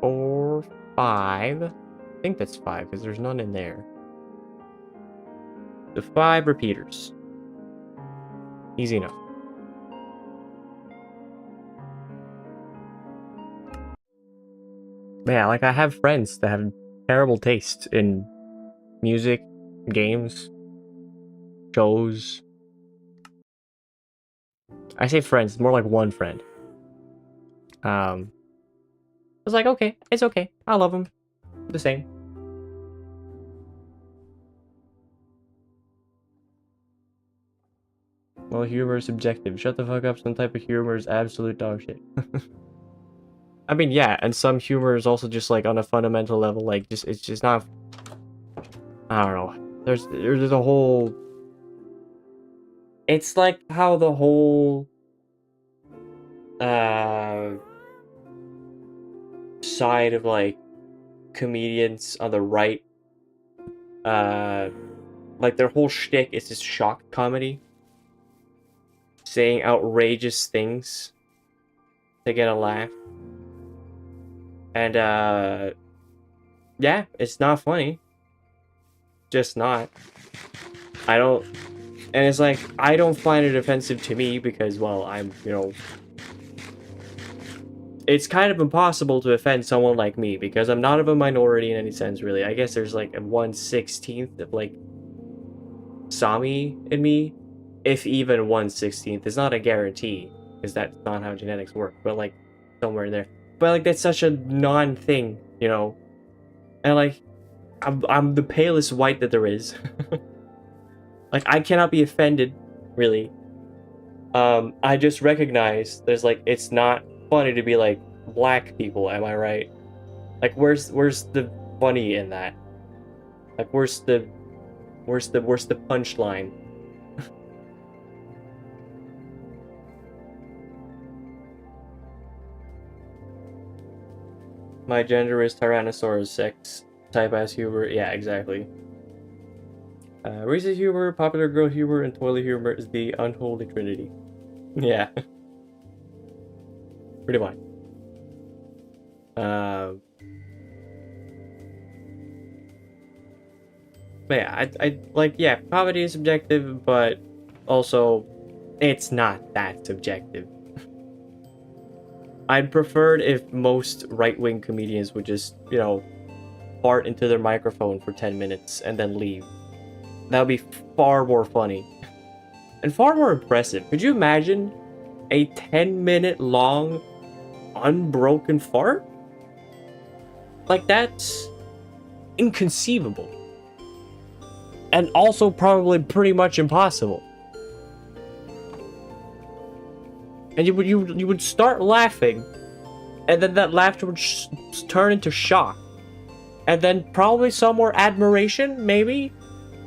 4, 5. I think that's 5 because there's none in there. The 5 repeaters. Easy enough. Yeah, like I have friends that have terrible taste in music, games, shows. I say friends, it's more like one friend. It's like, okay, it's okay. I love them. The same. Well, humor is subjective. Shut the fuck up. Some type of humor is absolute dog shit. I mean, yeah, and some humor is also just like on a fundamental level, like it's just not. I don't know. There's a whole. It's like how the whole uh side of like comedians on the right, uh like their whole shtick is just shock comedy, saying outrageous things to get a laugh. And yeah, it's not funny. Just not. I don't, and it's like I don't find it offensive to me because, well, I'm, it's kind of impossible to offend someone like me because I'm not of a minority in any sense, really. I guess there's like a 1/16 of like Sami in me, if even 1/16. It's not a guarantee because that's not how genetics work, but like somewhere in there. But like that's such a non-thing, and like I'm the palest white that there is. Like I cannot be offended, really. I just recognize there's like it's not funny to be like black people, am I right? Like where's the funny in that? Like where's the punchline? My gender is Tyrannosaurus sex. Type ass humor. Yeah, exactly. Racist humor, popular girl humor, and toilet humor is the unholy trinity. Yeah. Pretty much. But yeah, I like, yeah, comedy is subjective, but also it's not that subjective. I'd prefer if most right-wing comedians would just, fart into their microphone for 10 minutes and then leave. That would be far more funny. And far more impressive. Could you imagine a 10-minute long unbroken fart? Like, that's inconceivable. And also probably pretty much impossible. And you would start laughing, and then that laughter would turn into shock. And then probably some more admiration, maybe?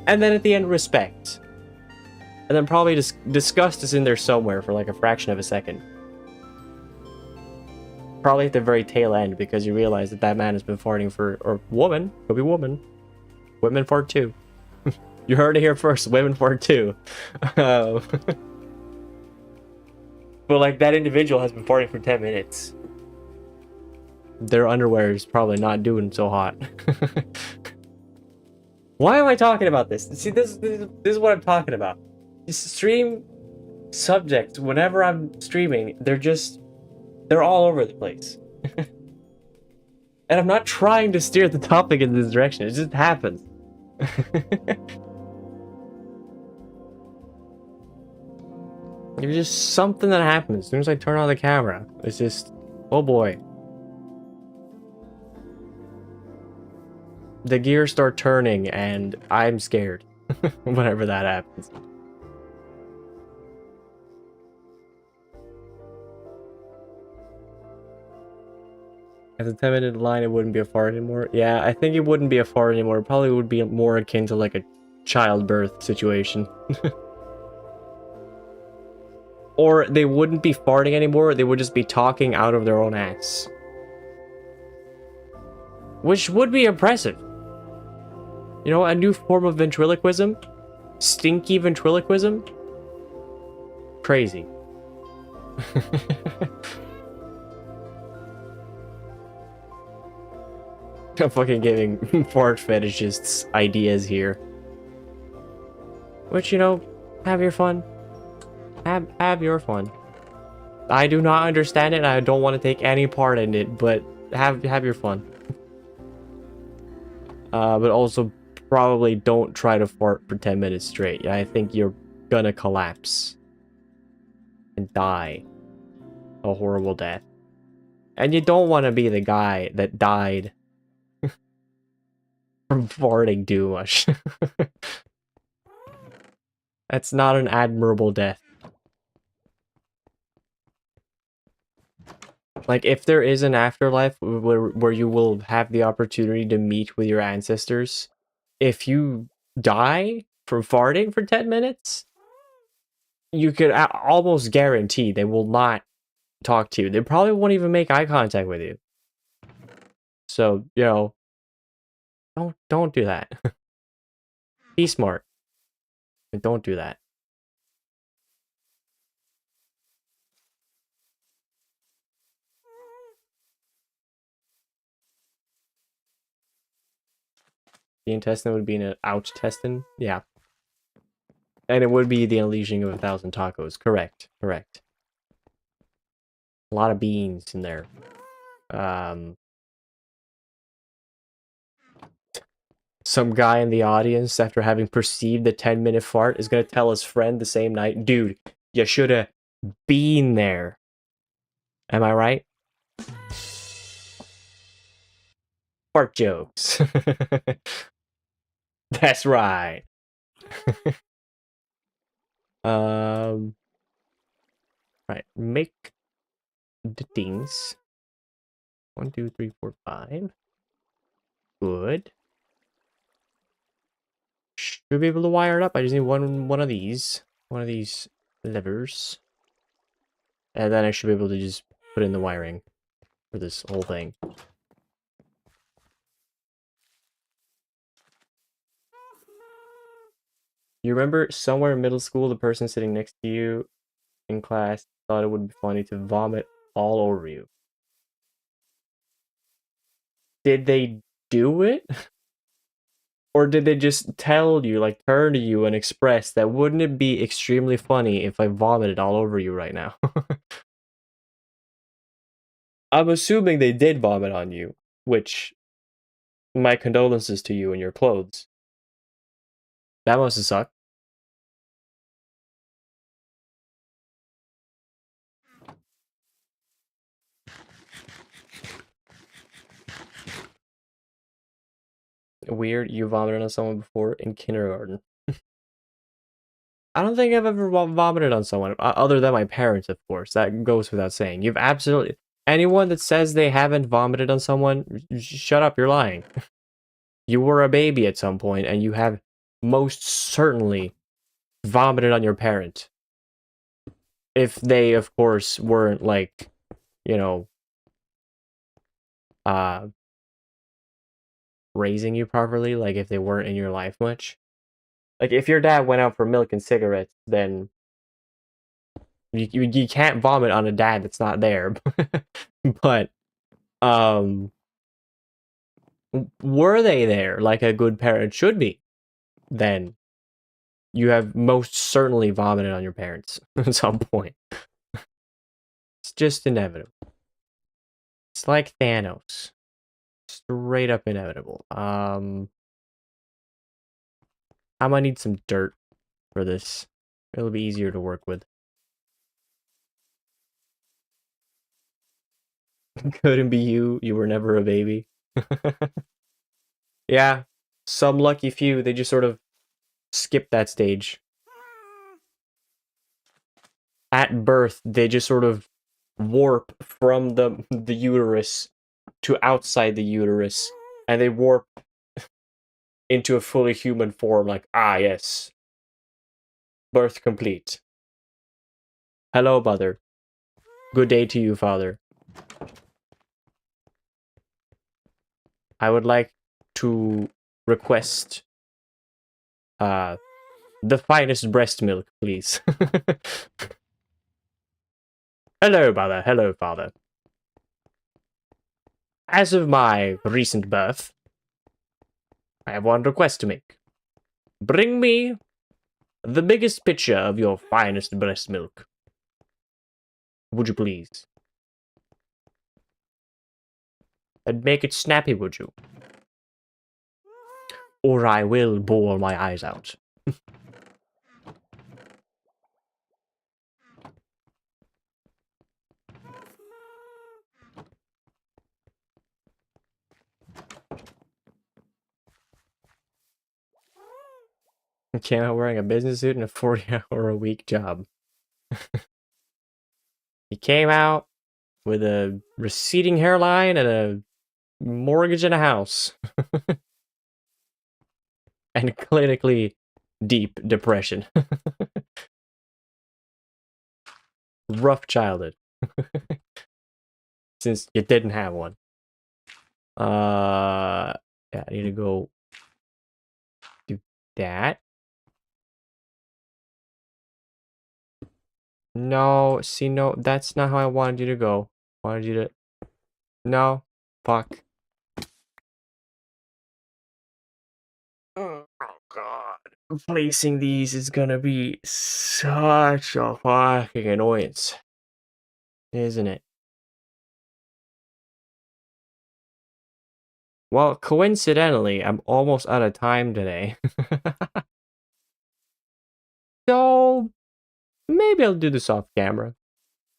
And then at the end, respect. And then probably just disgust is in there somewhere for like a fraction of a second. Probably at the very tail end, because you realize that man has been farting for, or woman, could be woman. Women fart too. You heard it here first, women fart too. But like that individual has been farting for 10 minutes. Their underwear is probably not doing so hot. Why am I talking about this? See, this is what I'm talking about. These stream subjects, whenever I'm streaming, they're all over the place. And I'm not trying to steer the topic in this direction, it just happens. There's just something that happens as soon as I turn on the camera. It's just, oh boy. The gears start turning and I'm scared whenever that happens. As a 10-minute line, it wouldn't be a fart anymore. Yeah, I think it wouldn't be a fart anymore. It probably would be more akin to like a childbirth situation. Or they wouldn't be farting anymore, they would just be talking out of their own ass. Which would be impressive. You know, a new form of ventriloquism? Stinky ventriloquism? Crazy. I'm fucking giving fart fetishists ideas here. Which, have your fun. Have your fun. I do not understand it, and I don't want to take any part in it, but have your fun. But also probably don't try to fart for 10 minutes straight. I think you're gonna collapse and die a horrible death. And you don't want to be the guy that died from farting too much. That's not an admirable death. Like, if there is an afterlife where you will have the opportunity to meet with your ancestors, if you die from farting for 10 minutes, you could almost guarantee they will not talk to you. They probably won't even make eye contact with you. So, you know, don't do that. Be smart. And don't do that. The intestine would be an ouch intestine. Yeah. And it would be the unleashing of 1,000 tacos. Correct. Correct. A lot of beans in there. Some guy in the audience, after having perceived the 10-minute fart, is going to tell his friend the same night, dude, you should have been there. Am I right? Fart jokes. That's right. Right. Make the things. 1, 2, 3, 4, 5. Good. Should be able to wire it up. I just need one of these. One of these levers. And then I should be able to just put in the wiring for this whole thing. You remember somewhere in middle school, the person sitting next to you in class thought it would be funny to vomit all over you. Did they do it? Or did they just tell you, like turn to you and express that wouldn't it be extremely funny if I vomited all over you right now? I'm assuming they did vomit on you, which my condolences to you and your clothes. That must have sucked. Weird, you vomited on someone before in kindergarten. I don't think I've ever vomited on someone, other than my parents, of course. That goes without saying. You've absolutely... Anyone that says they haven't vomited on someone, shut up, you're lying. You were a baby at some point, and you have most certainly vomited on your parent. If they, of course, weren't, like, you know, raising you properly, like, if they weren't in your life much. Like, if your dad went out for milk and cigarettes, then you can't vomit on a dad that's not there. But, were they there like a good parent should be, then you have most certainly vomited on your parents at some point. It's just inevitable. It's like Thanos. Straight up inevitable. I might need some dirt for this. It'll be easier to work with. Couldn't be you. You were never a baby. Yeah. Some lucky few, they just sort of skip that stage. At birth, they just sort of warp from the uterus to outside the uterus, and they warp into a fully human form, like, ah, yes. Birth complete. Hello, mother. Good day to you, father. I would like to request the finest breast milk, please. Hello, mother. Hello, father. As of my recent birth, I have one request to make. Bring me the biggest pitcher of your finest breast milk. Would you please? And make it snappy, would you? or I will bore my eyes out. He came out wearing a business suit and a 40-hour-a-week job. He came out with a receding hairline and a mortgage and a house. And clinically deep depression. Rough childhood. Since you didn't have one. Yeah, I need to go do that. No, see, no, that's not how I wanted you to go. I wanted you to... No. Fuck. Oh, God. Placing these is gonna be such a fucking annoyance. Isn't it? Well, coincidentally, I'm almost out of time today. So, maybe I'll do this off camera.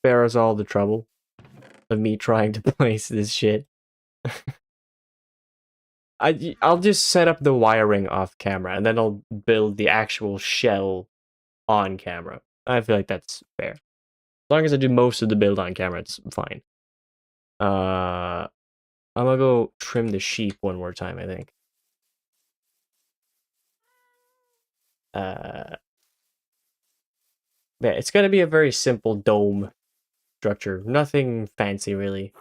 Spare us all the trouble of me trying to place this shit. I'll just set up the wiring off camera, and then I'll build the actual shell on camera. I feel like that's fair. As long as I do most of the build on camera, it's fine. I'm gonna go trim the sheep one more time, I think. Yeah, it's gonna be a very simple dome structure. Nothing fancy, really.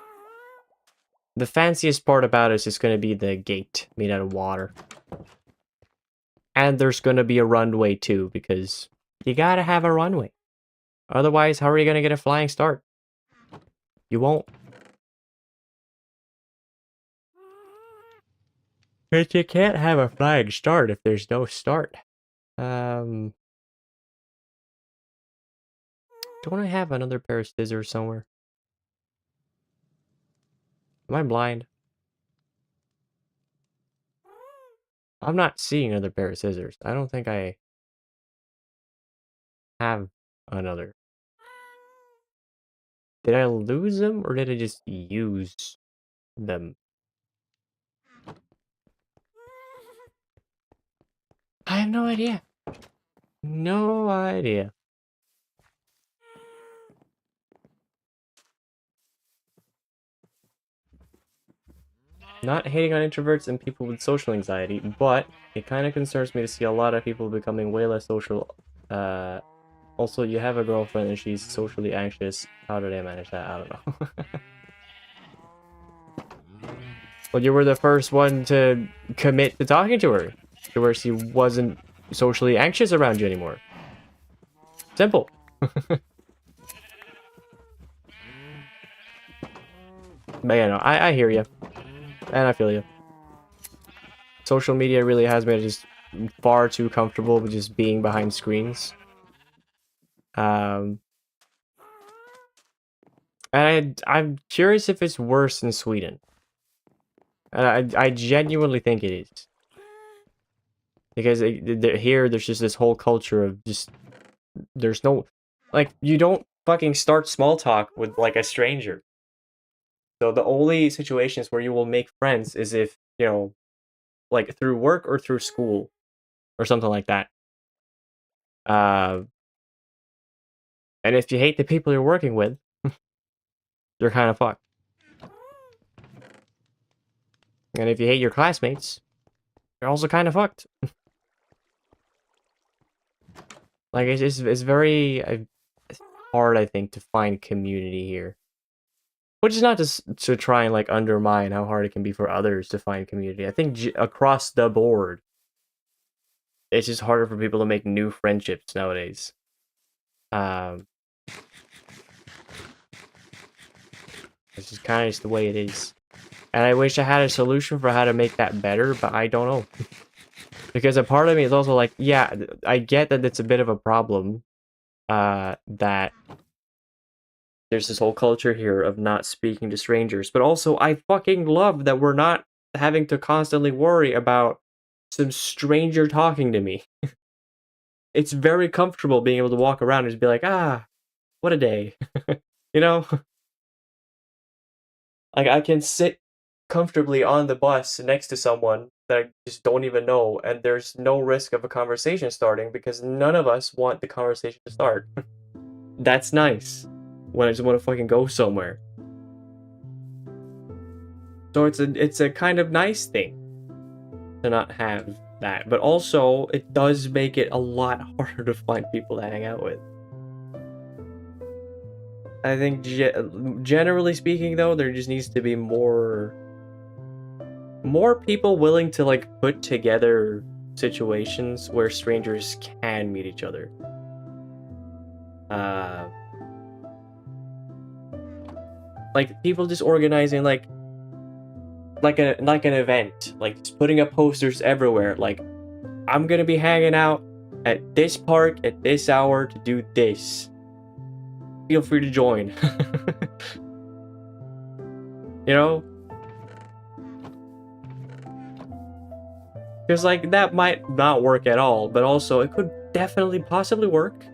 The fanciest part about it is just gonna be the gate made out of water. And there's gonna be a runway, too, because you gotta have a runway. Otherwise, how are you gonna get a flying start? You won't. But you can't have a flying start if there's no start. Don't I have another pair of scissors somewhere? Am I blind? I'm not seeing another pair of scissors. I don't think I have another. Did I lose them or did I just use them? I have no idea. No idea. Not hating on introverts and people with social anxiety, but it kind of concerns me to see a lot of people becoming way less social. Also, you have a girlfriend and she's socially anxious. How did I manage that? I don't know. Well, you were the first one to commit to talking to her, to where she wasn't socially anxious around you anymore. Simple. But yeah, no, I hear you. And I feel you. Social media really has made it just far too comfortable with just being behind screens. And I'm curious if it's worse in Sweden. And I genuinely think it is. Because here, there's just this whole culture of just... There's no... Like, you don't fucking start small talk with, like, a stranger. So the only situations where you will make friends is if, you know, like, through work or through school. Or something like that. And if you hate the people you're working with, you're kind of fucked. And if you hate your classmates, you're also kind of fucked. Like, it's very hard, I think, to find community here. Which is not to try and, like, undermine how hard it can be for others to find community. I think across the board, it's just harder for people to make new friendships nowadays. It's just kind of just the way it is. And I wish I had a solution for how to make that better, but I don't know. Because a part of me is also like, yeah, I get that it's a bit of a problem, that there's this whole culture here of not speaking to strangers, but also I fucking love that we're not having to constantly worry about some stranger talking to me. It's very comfortable being able to walk around and just be like, ah, what a day. You know? Like I can sit comfortably on the bus next to someone that I just don't even know, and there's no risk of a conversation starting because none of us want the conversation to start. That's nice when I just want to fucking go somewhere. So it's a kind of nice thing to not have that, but also it does make it a lot harder to find people to hang out with. I think generally speaking though, there just needs to be more people willing to like put together situations where strangers can meet each other. Uh like people just organizing like an event, like just putting up posters everywhere, like I'm gonna be hanging out at this park at this hour to do this. Feel free to join. You know? Because, like, that might not work at all, but also it could definitely possibly work.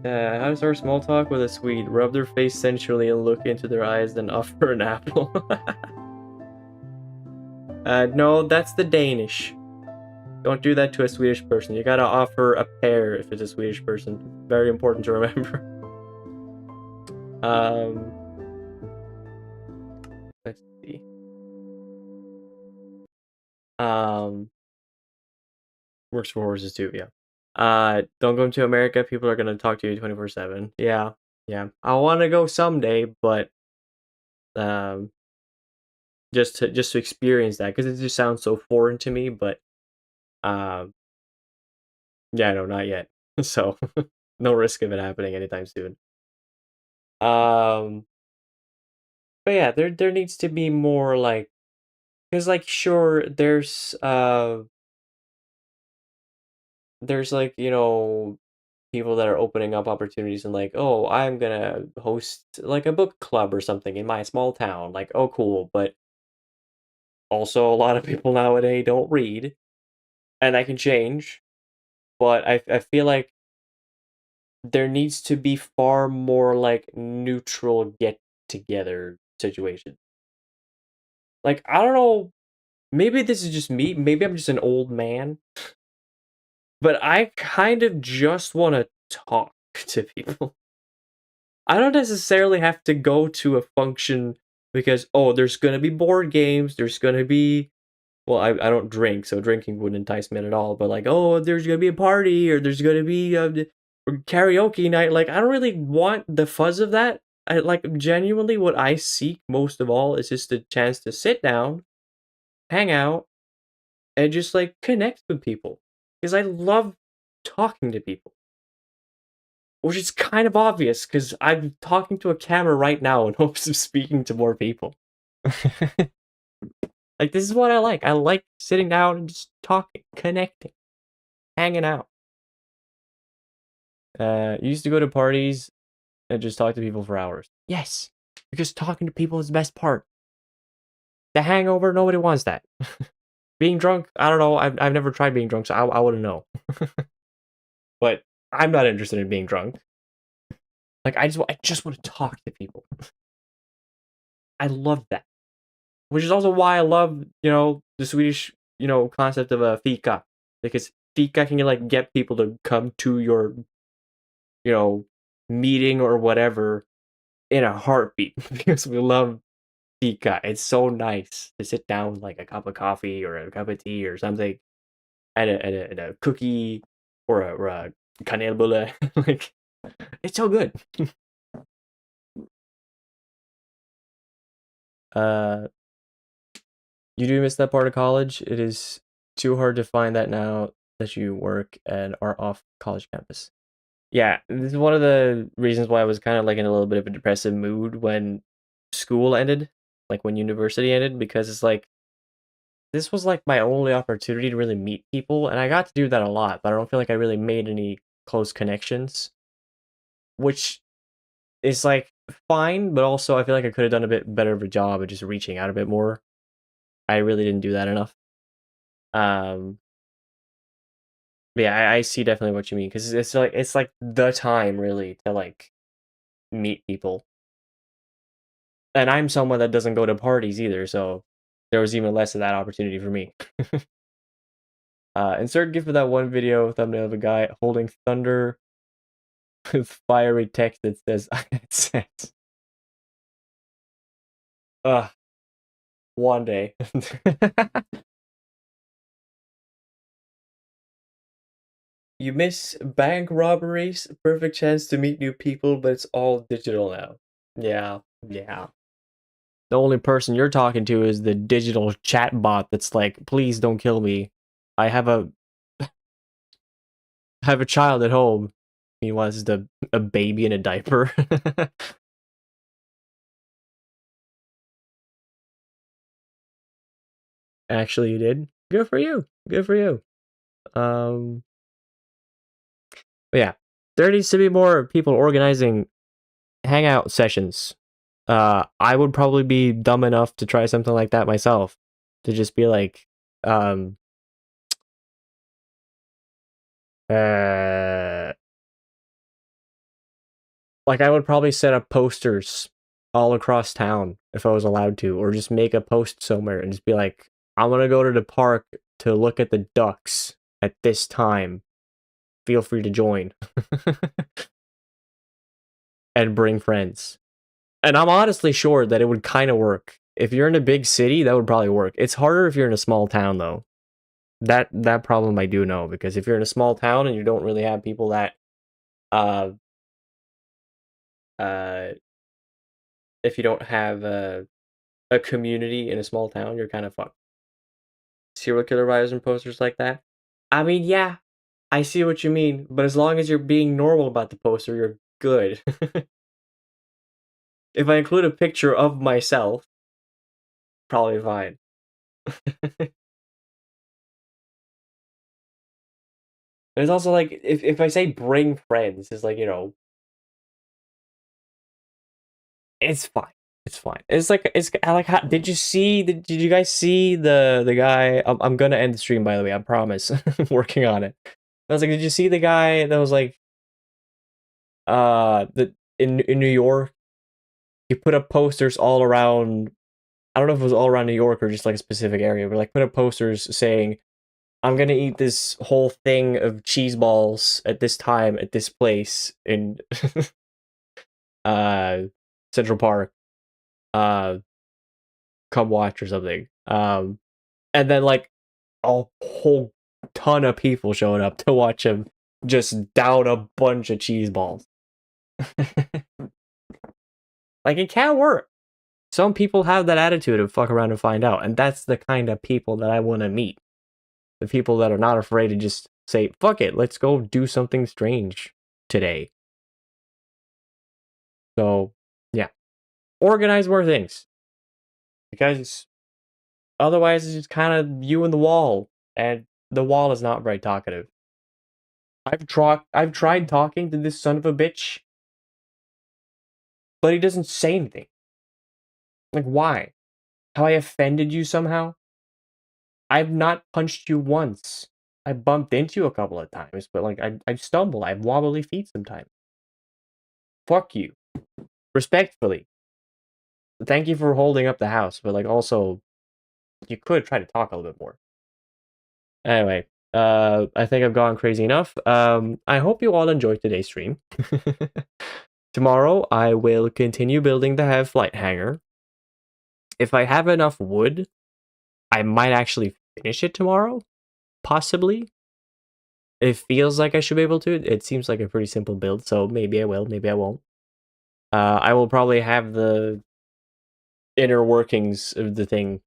How to start small talk with a Swede? Rub their face sensually and look into their eyes, then offer an apple. No, that's the Danish. Don't do that to a Swedish person. You gotta offer a pear if it's a Swedish person. Very important to remember. Let's see. Works for horses too, yeah. Don't go to America. People are gonna talk to you 24/7. Yeah, yeah. I want to go someday, but um, just to experience that because it just sounds so foreign to me. But um, yeah, no, not yet. So no risk of it happening anytime soon. Um, but yeah, there needs to be more like because like sure there's like people that are opening up opportunities and like, oh, I'm gonna host like a book club or something in my small town. Like, oh, cool. But also, a lot of people nowadays don't read, and that can change. But I feel like there needs to be far more like neutral get together situation. Like, I don't know. Maybe this is just me. Maybe I'm just an old man. But I kind of just want to talk to people. I don't necessarily have to go to a function because oh, there's gonna be board games. There's gonna be well, I don't drink, so drinking wouldn't entice me at all. But like, oh, there's gonna be a party or there's gonna be a karaoke night. Like, I don't really want the fuzz of that. I like genuinely what I seek most of all is just a chance to sit down, hang out, and just like connect with people because I love talking to people. Which is kind of obvious because I'm talking to a camera right now in hopes of speaking to more people. Like, this is what I like. I like sitting down and just talking, connecting, hanging out. Used to go to parties and just talk to people for hours. Yes, because talking to people is the best part. The hangover, nobody wants that. Being drunk, I don't know. I've never tried being drunk, so I wouldn't know. But I'm not interested in being drunk. Like, I just want to talk to people. I love that. Which is also why I love, the Swedish, concept of a fika. Because fika can like get people to come to your, you know, meeting or whatever in a heartbeat. Because we love fika. It's so nice to sit down with like a cup of coffee or a cup of tea or something and a cookie or a kanelbulle. Like, it's so good. uh You do miss that part of college. It is too hard to find that now that you work and are off college campus. Yeah, this is one of the reasons why I was kind of like in a little bit of a depressive mood when school ended, like when university ended, because it's like this was like my only opportunity to really meet people, and I got to do that a lot, but I don't feel like I really made any close connections, which is like fine, but also I feel like I could have done a bit better of a job of just reaching out a bit more. I really didn't do that enough. But yeah, I see definitely what you mean because it's like the time really to like meet people. And I'm someone that doesn't go to parties either, so there was even less of that opportunity for me. Insert GIF of that one video thumbnail of a guy holding thunder with fiery text that says it says. One day. You miss bank robberies, perfect chance to meet new people, but it's all digital now. Yeah, yeah. The only person you're talking to is the digital chat bot that's like, please don't kill me. I have a child at home. Meanwhile, it's just a baby in a diaper. Actually, you did. Good for you. Good for you. But yeah, there needs to be more people organizing hangout sessions. I would probably be dumb enough to try something like that myself. To just be like, uh, like I would probably set up posters all across town if I was allowed to, or just make a post somewhere and just be like, I'm gonna go to the park to look at the ducks at this time. Feel free to join. And bring friends. And I'm honestly sure that it would kind of work. If you're in a big city, that would probably work. It's harder if you're in a small town though. That problem I do know, because if you're in a small town and you don't really have people that uh uh if you don't have a community in a small town, you're kind of fucked. Serial killer writers and posters like that. I mean, yeah, I see what you mean, but as long as you're being normal about the poster, you're good. If I include a picture of myself, probably fine. And it's also like if I say bring friends, it's like, it's fine. It's fine. It's like I like how did you see did you guys see the guy I'm gonna end the stream by the way, I promise. Working on it. I was like, did you see the guy that was like the in New York? He put up posters all around, I don't know if it was all around New York or just like a specific area, but like put up posters saying, I'm gonna eat this whole thing of cheese balls at this time at this place in uh Central Park. Uh Come watch or something. And then like a whole ton of people showing up to watch him just down a bunch of cheese balls. Like it can work. Some people have that attitude of fuck around and find out, and that's the kind of people that I want to meet. The people that are not afraid to just say, fuck it, let's go do something strange today. So, yeah. Organize more things. Because otherwise it's just kind of you and the wall, and the wall is not very talkative. I've tried talking to this son of a bitch, but he doesn't say anything. Like, why? Have I offended you somehow? I've not punched you once. I bumped into you a couple of times, but like I stumble. I have wobbly feet sometimes. Fuck you. Respectfully. Thank you for holding up the house, but like also you could try to talk a little bit more. Anyway, I think I've gone crazy enough. I hope you all enjoyed today's stream. Tomorrow I will continue building the Have Flight hangar. If I have enough wood, I might actually finish it tomorrow. Possibly. It feels like I should be able to. It seems like a pretty simple build, so maybe I will, maybe I won't. I will probably have the inner workings of the thing,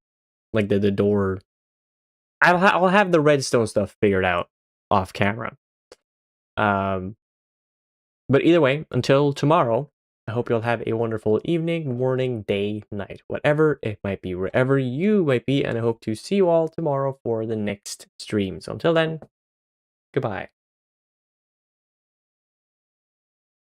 like the door. I'll have the redstone stuff figured out off camera. But either way, until tomorrow, I hope you'll have a wonderful evening, morning, day, night, whatever it might be, wherever you might be, and I hope to see you all tomorrow for the next stream. So until then, goodbye.